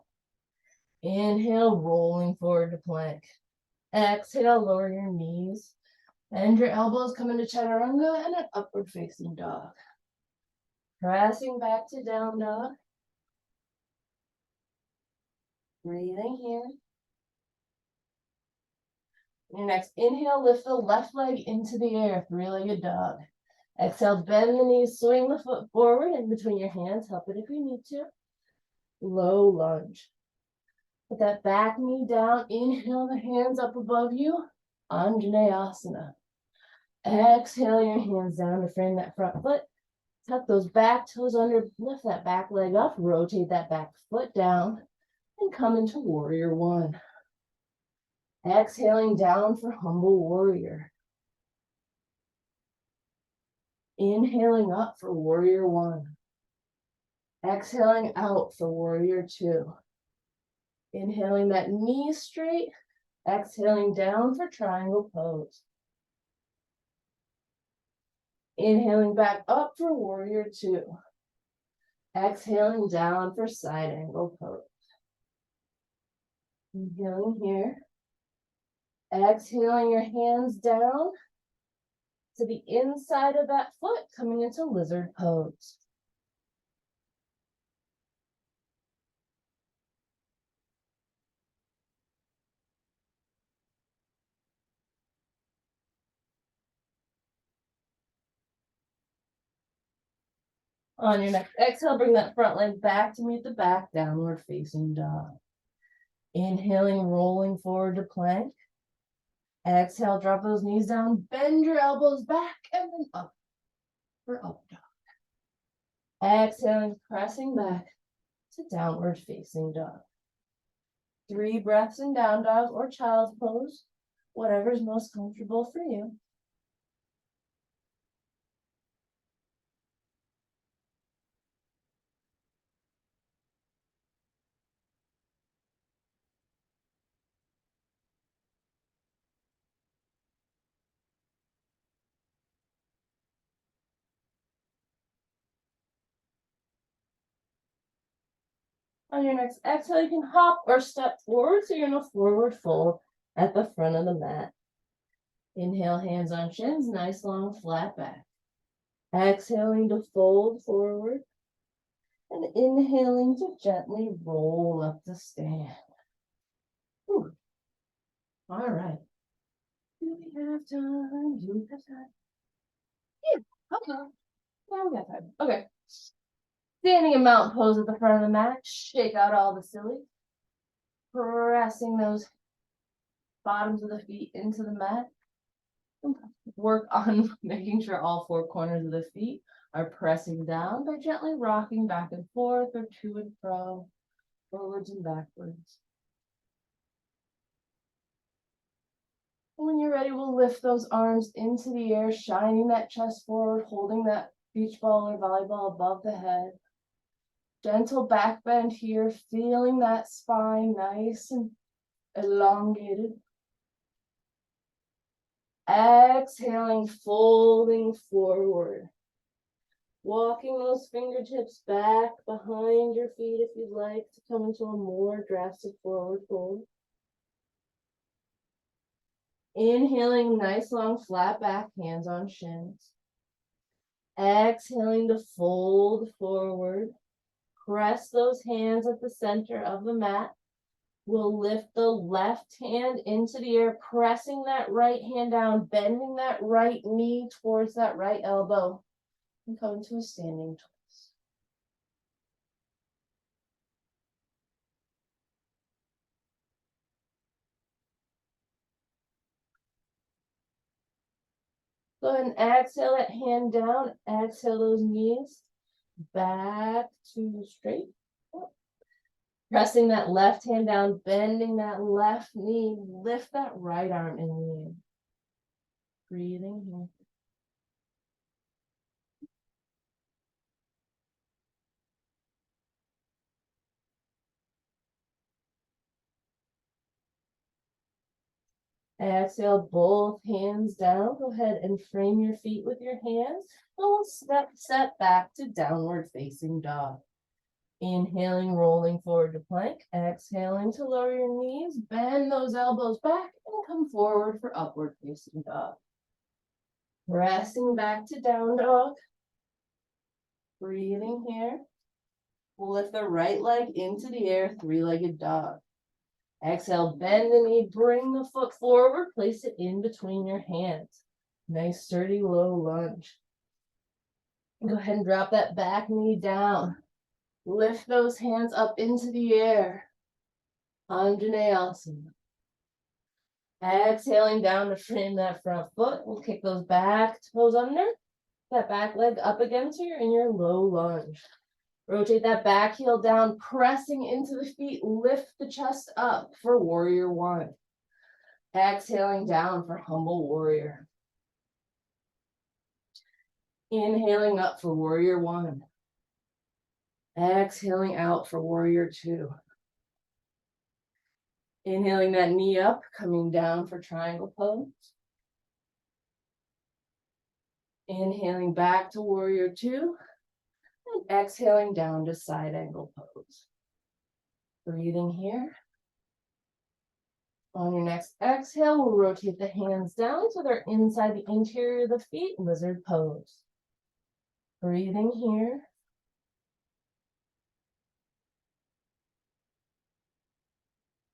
Inhale, rolling forward to plank. Exhale, lower your knees. Bend your elbows, come into chaturanga and an upward facing dog. Pressing back to down dog. Breathing here. Your next inhale, lift the left leg into the air, three-legged dog. Exhale, bend the knees, swing the foot forward in between your hands. Help it if you need to. Low lunge. Put that back knee down. Inhale the hands up above you. Anjaneyasana. Exhale your hands down to frame that front foot. Tuck those back toes under. Lift that back leg up. Rotate that back foot down. And come into warrior one. Exhaling down for humble warrior. Inhaling up for warrior one. Exhaling out for warrior two. Inhaling that knee straight. Exhaling down for triangle pose. Inhaling back up for warrior two. Exhaling down for side angle pose. Inhaling here. Exhaling your hands down to the inside of that foot, coming into lizard pose. On your next exhale, bring that front leg back to meet the back, downward facing dog. Inhaling, rolling forward to plank. Exhale, drop those knees down, bend your elbows back, and then up for up dog. Exhaling, pressing back to downward facing dog. 3 breaths in down dog or child's pose, whatever's most comfortable for you. On your next exhale, you can hop or step forward, so you're in a forward fold at the front of the mat. Inhale, hands on shins, nice long flat back. Exhaling to fold forward. And inhaling to gently roll up to stand. Whew. All right. Do we have time? Do we have time? Yeah, okay. Yeah, we got time. Okay. Standing in mountain pose at the front of the mat. Shake out all the silly. pressing those bottoms of the feet into the mat. Work on making sure all four corners of the feet are pressing down by gently rocking back and forth or to and fro, forwards and backwards. When you're ready, we'll lift those arms into the air, shining that chest forward, holding that beach ball or volleyball above the head. Gentle back bend here, feeling that spine nice and elongated. Exhaling, folding forward. Walking those fingertips back behind your feet if you'd like to come into a more drastic forward fold. Inhaling, nice long flat back, hands on shins. Exhaling to fold forward. Press those hands at the center of the mat. We'll lift the left hand into the air, pressing that right hand down, bending that right knee towards that right elbow, and come to a standing twist. Go ahead and exhale that hand down, exhale those knees back to straight. Pressing that left hand down, bending that left knee, lift that right arm in the air. Breathing here. Exhale, both hands down. Go ahead and frame your feet with your hands. We'll step back to downward facing dog. Inhaling, rolling forward to plank. Exhaling to lower your knees, bend those elbows back and come forward for upward facing dog. Pressing back to down dog. Breathing here. We'll lift the right leg into the air, three-legged dog. Exhale, bend the knee, bring the foot forward, place it in between your hands. Nice sturdy low lunge. Go ahead and drop that back knee down. Lift those hands up into the air. Anjaneyasana. Exhaling down to frame that front foot. We'll kick those back toes under. That back leg up again so you're in your low lunge. Rotate that back heel down, pressing into the feet. Lift the chest up for warrior one. Exhaling down for humble warrior. Inhaling up for warrior one. Exhaling out for warrior two. Inhaling that knee up, coming down for triangle pose. Inhaling back to warrior two. And exhaling down to side angle pose. Breathing here. On your next exhale, we'll rotate the hands down so they're inside the interior of the feet, lizard pose. Breathing here.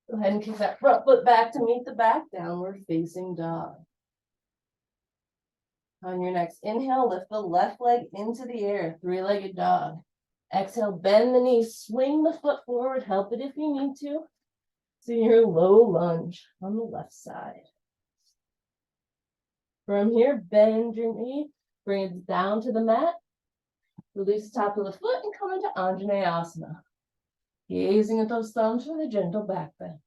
Go ahead and kick that front foot back to meet the back, downward facing dog. On your next inhale, lift the left leg into the air, three-legged dog. Exhale, bend the knees, swing the foot forward, help it if you need to. So your low lunge on the left side. From here, bend your knee, bring it down to the mat. Release the top of the foot and come into Anjaneyasana. Gazing at those thumbs for the gentle back bend.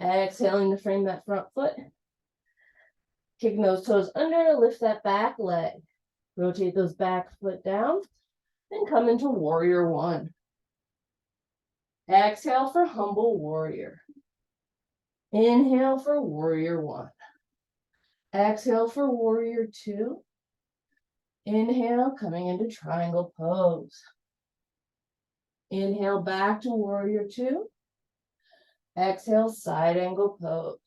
Exhaling to frame that front foot. Kicking those toes under, lift that back leg. Rotate those back foot down. Then come into warrior one. Exhale for humble warrior. Inhale for warrior one. Exhale for warrior two. Inhale, coming into triangle pose. Inhale back to warrior two. Exhale, side angle pose.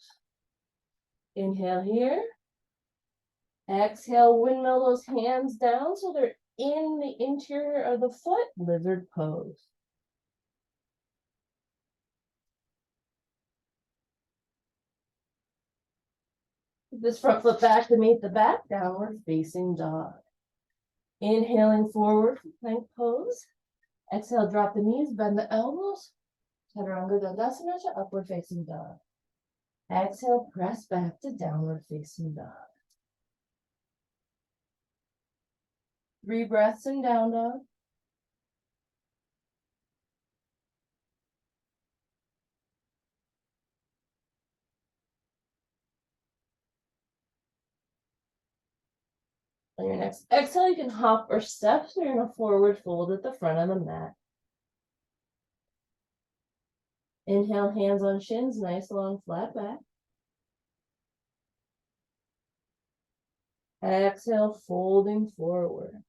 Inhale here. Exhale, windmill those hands down so they're in the interior of the foot, lizard pose. This front foot back to meet the back, downward facing dog. Inhaling forward, plank pose. Exhale, drop the knees, bend the elbows. Chaturanga Dandasana to upward facing dog. Exhale, press back to downward facing dog. 3 breaths in down dog. On your next exhale, you can hop or step, so you're in a forward fold at the front of the mat. Inhale, hands on shins, nice long flat back. Exhale, folding forward.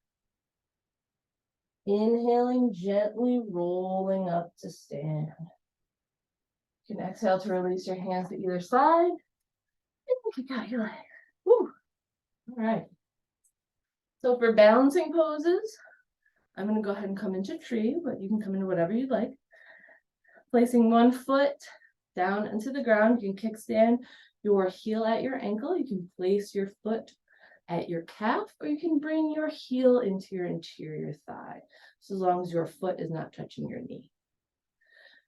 Inhaling, gently rolling up to stand. You can exhale to release your hands to either side. And kick out your leg. Woo. All right. So for balancing poses, I'm going to go ahead and come into tree, but you can come into whatever you'd like. Placing one foot down into the ground, you can kickstand your heel at your ankle. You can place your foot at your calf, or you can bring your heel into your interior thigh. So as long as your foot is not touching your knee.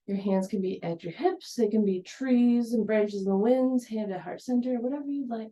Your hands can be at your hips. They can be trees and branches in the winds, hand at heart center, whatever you'd like.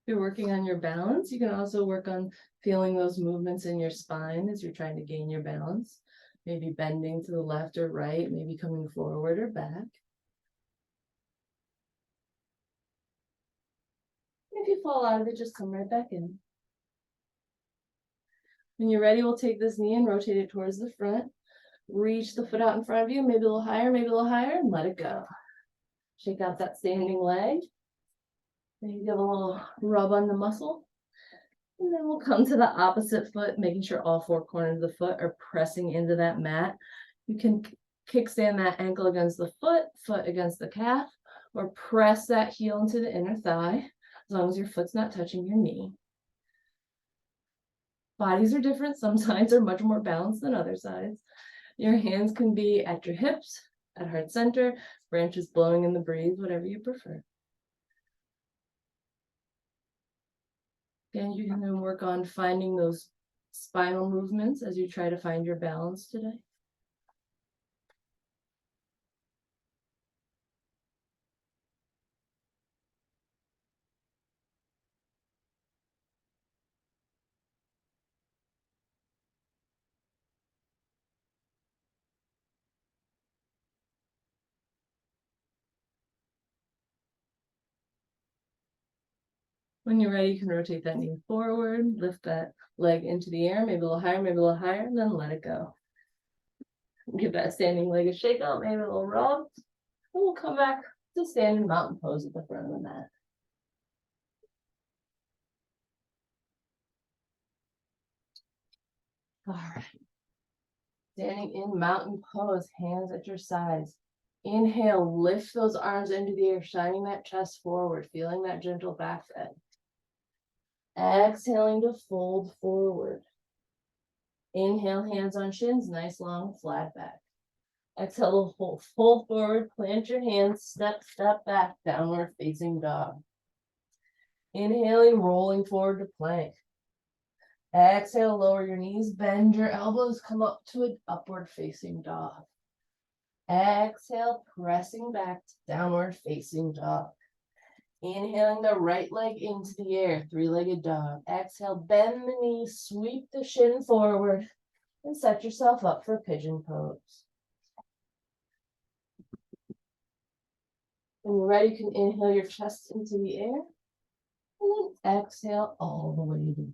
If you're working on your balance, you can also work on feeling those movements in your spine as you're trying to gain your balance. Maybe bending to the left or right, maybe coming forward or back. If you fall out of it, just come right back in. When you're ready, we'll take this knee and rotate it towards the front. Reach the foot out in front of you, maybe a little higher, and let it go. Shake out that standing leg. Maybe give a little rub on the muscle. And then we'll come to the opposite foot, making sure all 4 corners of the foot are pressing into that mat. You can kickstand that ankle against the foot against the calf, or press that heel into the inner thigh, as long as your foot's not touching your knee. Bodies are different. Some sides are much more balanced than other sides. Your hands can be at your hips, at heart center, branches blowing in the breeze, whatever you prefer. And you can then work on finding those spinal movements as you try to find your balance today. When you're ready, you can rotate that knee forward, lift that leg into the air, maybe a little higher, and then let it go. Give that standing leg a shake out, maybe a little rub. And we'll come back to standing mountain pose at the front of the mat. All right. Standing in mountain pose, hands at your sides. Inhale, lift those arms into the air, shining that chest forward, feeling that gentle back bend. Exhaling to fold forward. Inhale, hands on shins, nice long flat back. Exhale, fold forward, plant your hands, step back, downward facing dog. Inhaling, rolling forward to plank. Exhale, lower your knees, bend your elbows, come up to an upward facing dog. Exhale, pressing back to downward facing dog. Inhaling the right leg into the air, 3-legged dog. Exhale, bend the knee, sweep the shin forward, and set yourself up for pigeon pose. When you're ready, you can inhale your chest into the air, and then exhale all the way to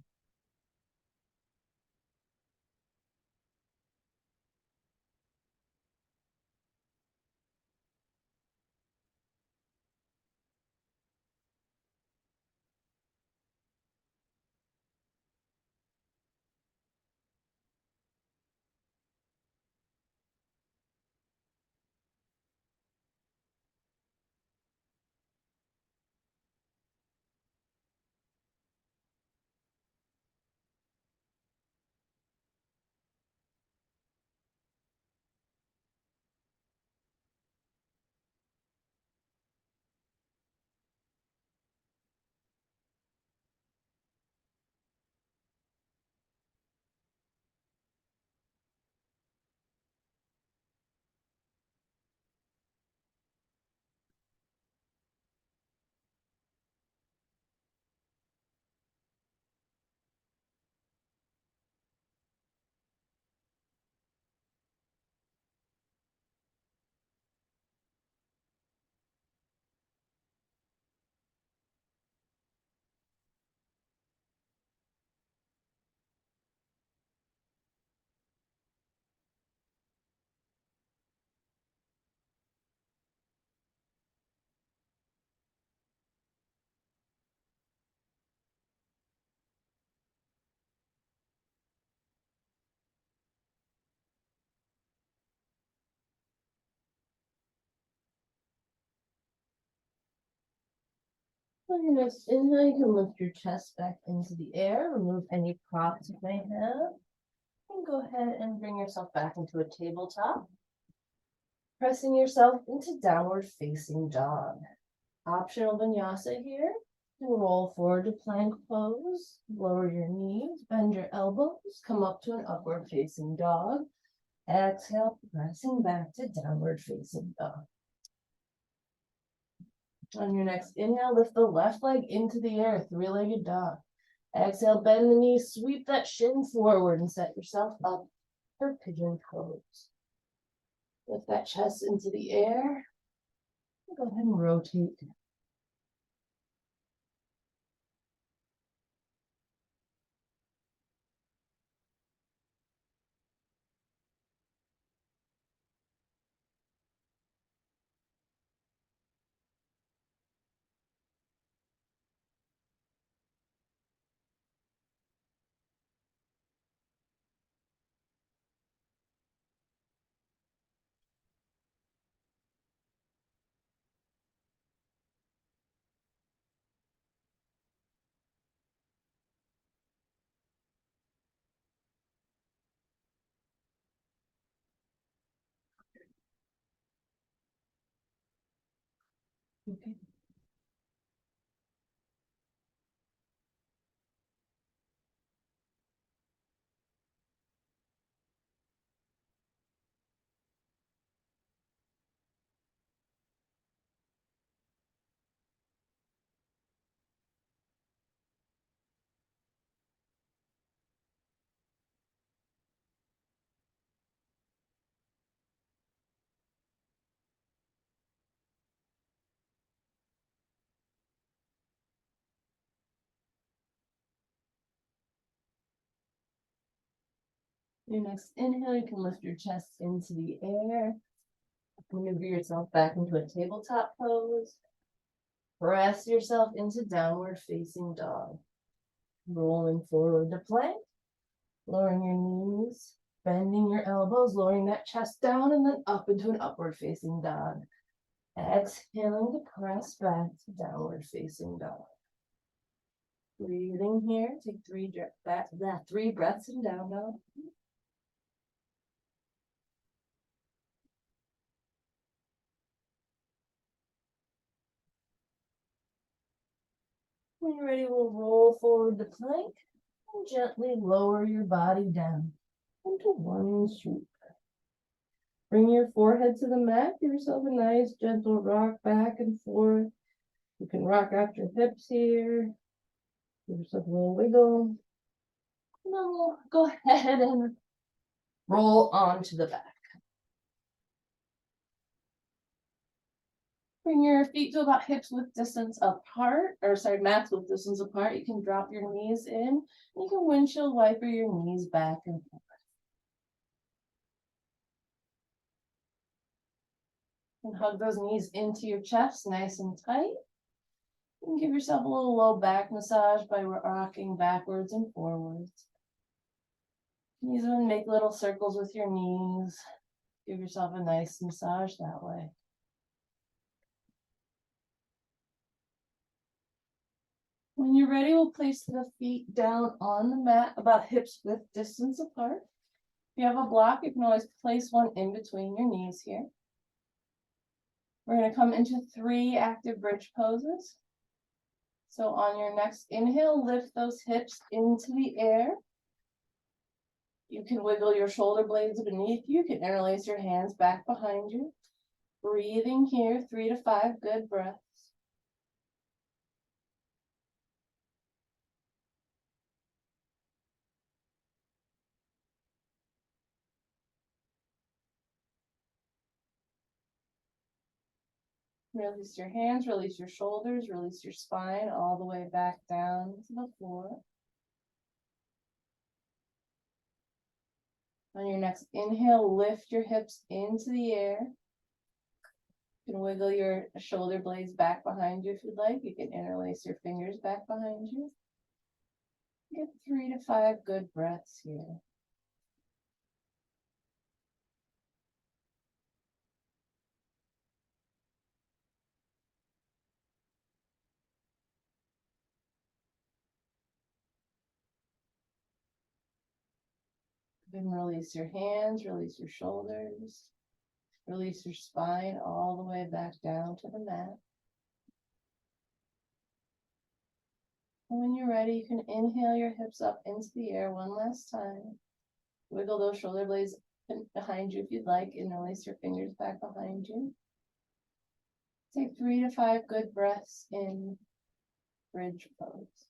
On your next inhale, you can lift your chest back into the air, remove any props you may have, and go ahead and bring yourself back into a tabletop. Pressing yourself into downward facing dog. Optional vinyasa here. Roll forward to plank pose, lower your knees, bend your elbows, come up to an upward facing dog. Exhale, pressing back to downward facing dog. On your next inhale, lift the left leg into the air, three-legged dog. Exhale, bend the knees, sweep that shin forward and set yourself up for pigeon pose. Lift that chest into the air. Go ahead and rotate. Okay. Your next inhale, you can lift your chest into the air. Maneuver yourself back into a tabletop pose. Press yourself into downward facing dog. Rolling forward to plank. Lowering your knees, bending your elbows, lowering that chest down, and then up into an upward facing dog. Exhaling to press back to downward facing dog. Breathing here, take three breaths in down dog. When you're ready, we'll roll forward to plank and gently lower your body down into one swoop. Bring your forehead to the mat. Give yourself a nice gentle rock back and forth. You can rock out your hips here. Give yourself a little wiggle. And then we'll go ahead and roll onto the back. Bring your feet to about hips width distance apart, mats width distance apart. You can drop your knees in. You can windshield wiper your knees back and forth. And hug those knees into your chest nice and tight. You can give yourself a little low back massage by rocking backwards and forwards. Use them and make little circles with your knees. Give yourself a nice massage that way. When you're ready, we'll place the feet down on the mat about hips width distance apart. If you have a block, you can always place one in between your knees here. We're going to come into 3 active bridge poses. So on your next inhale, lift those hips into the air. You can wiggle your shoulder blades beneath you. You can interlace your hands back behind you. Breathing here, 3 to 5 good breaths. Release your hands, release your shoulders, release your spine all the way back down to the floor. On your next inhale, lift your hips into the air. You can wiggle your shoulder blades back behind you if you'd like. You can interlace your fingers back behind you. Get 3 to 5 good breaths here. And release your hands, release your shoulders, release your spine all the way back down to the mat. And when you're ready, you can inhale your hips up into the air one last time. Wiggle those shoulder blades behind you if you'd like, and release your fingers back behind you. Take 3 to 5 good breaths in bridge pose.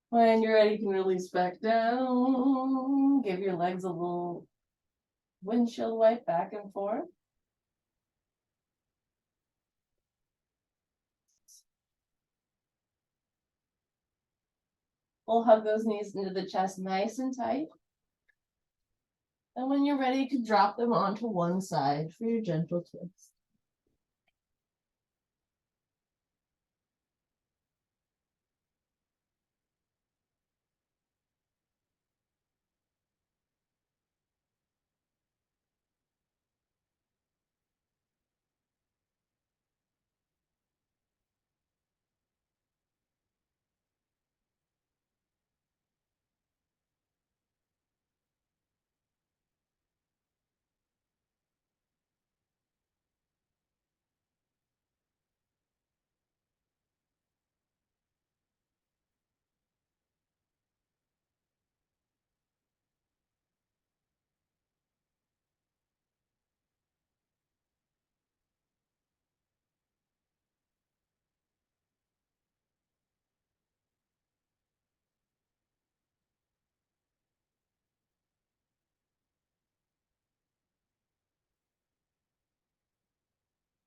When you're ready, you can release back down. Give your legs a little windshield wipe back and forth. We'll hug those knees into the chest nice and tight. And when you're ready, you can drop them onto one side for your gentle twist.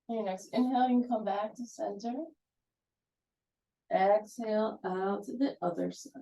On your next inhale, you can come back to center. Exhale out to the other side.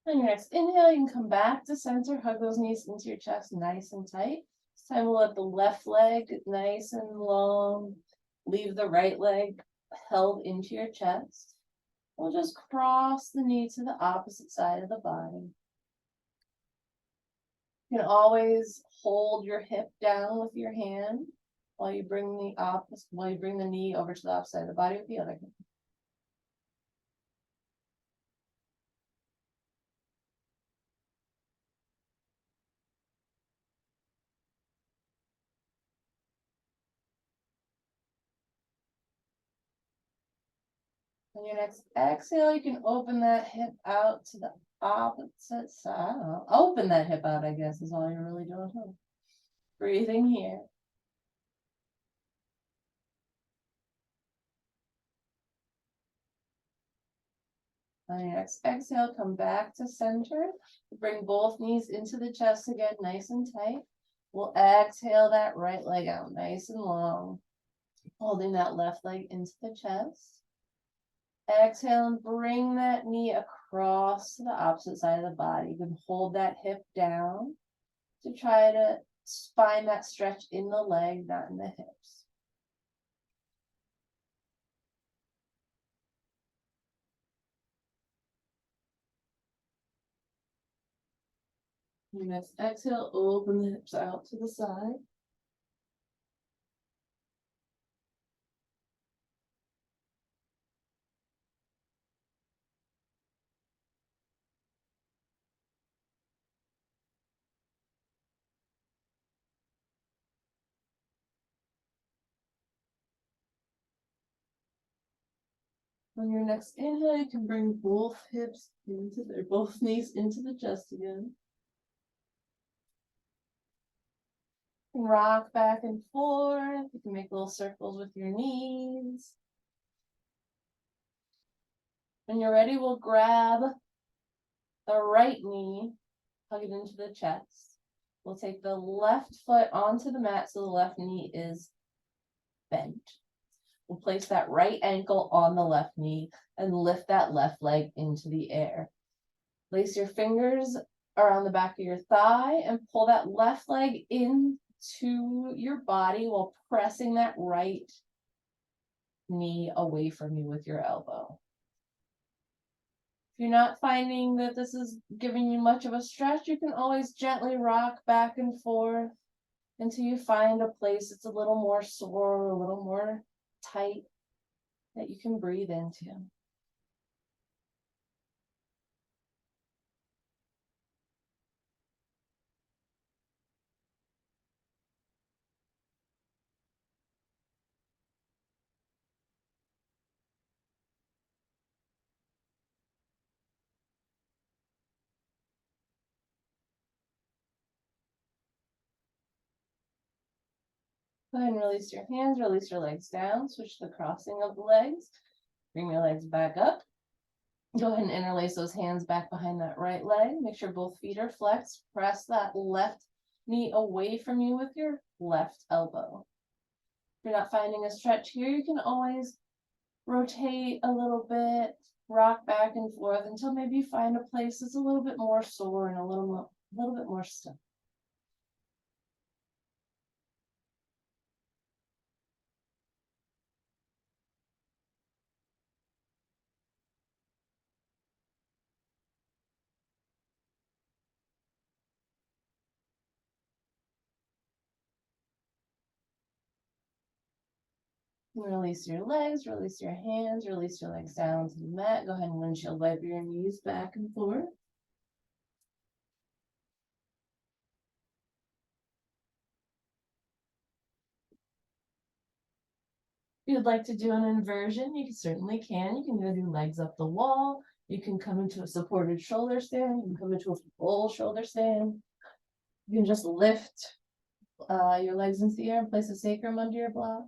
On your next inhale, you can come back to center, hug those knees into your chest nice and tight. This time we'll let the left leg nice and long. Leave the right leg held into your chest. We'll just cross the knee to the opposite side of the body. You can always hold your hip down with your hand while you bring the knee over to the opposite side of the body with the other hand. On your next exhale, you can open that hip out to the opposite side. Open that hip out, I guess, is all you're really doing. Breathing here. On your next exhale, come back to center. Bring both knees into the chest again, nice and tight. We'll exhale that right leg out, nice and long. Holding that left leg into the chest. Exhale and bring that knee across to the opposite side of the body. You can hold that hip down to try to find that stretch in the leg, not in the hips. Your next exhale, open the hips out to the side. On your next inhale, you can bring both hips into their both knees into the chest again. Rock back and forth. You can make little circles with your knees. When you're ready, we'll grab the right knee, hug it into the chest. We'll take the left foot onto the mat so the left knee is bent. We'll place that right ankle on the left knee and lift that left leg into the air. Place your fingers around the back of your thigh and pull that left leg into your body while pressing that right knee away from you with your elbow. If you're not finding that this is giving you much of a stretch, you can always gently rock back and forth until you find a place that's a little more sore, a little more tight that you can breathe into. Go ahead and release your hands, release your legs down, switch the crossing of the legs, bring your legs back up. Go ahead and interlace those hands back behind that right leg. Make sure both feet are flexed. Press that left knee away from you with your left elbow. If you're not finding a stretch here, you can always rotate a little bit, rock back and forth until maybe you find a place that's a little bit more sore and a little bit more stiff. Release your legs, release your hands, release your legs down to the mat. Go ahead and windshield wipe your knees back and forth. If you'd like to do an inversion, you certainly can. You can either do legs up the wall. You can come into a supported shoulder stand. You can come into a full shoulder stand. You can just lift your legs into the air and place a sacrum under your block.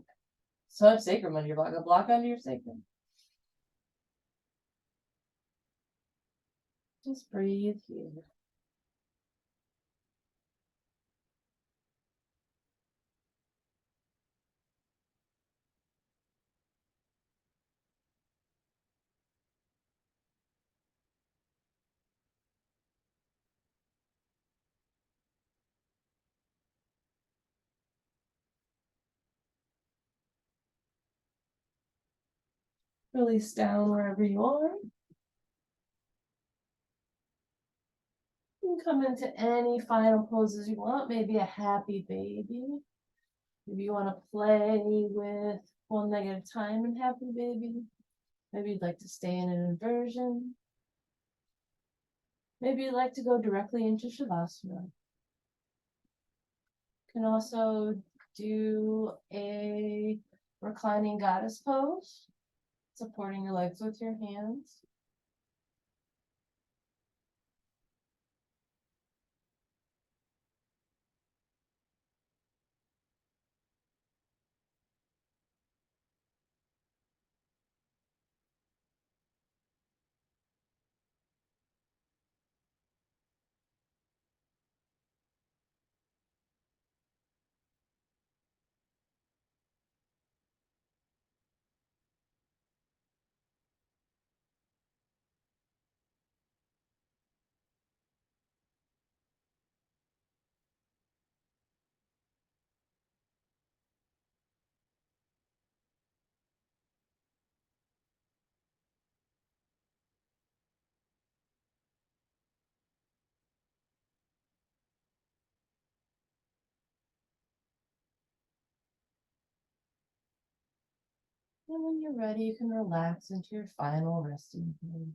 So a sacrum under your block, a block under your sacrum. Just breathe here. Release down wherever you are. You can come into any final poses you want, maybe a happy baby. Maybe you want to play with one leg at a time in happy baby. Maybe you'd like to stay in an inversion. Maybe you'd like to go directly into Shavasana. You can also do a reclining goddess pose, supporting your legs with your hands. you're ready, you can relax into your final resting pose.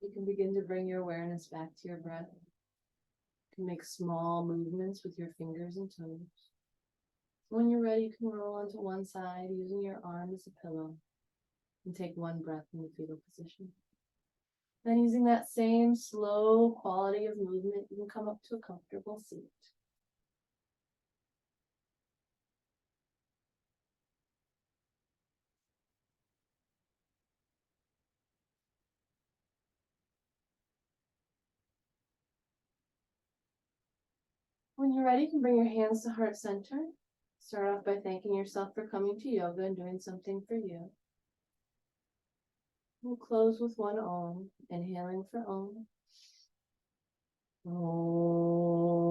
You can begin to bring your awareness back to your breath. You can make small movements with your fingers and toes. When you're ready, you can roll onto one side using your arm as a pillow and take one breath in the fetal position. Then using that same slow quality of movement, you can come up to a comfortable seat. When you're ready, you can bring your hands to heart center. Start off by thanking yourself for coming to yoga and doing something for you. We'll close with one Om, inhaling for Om. Om.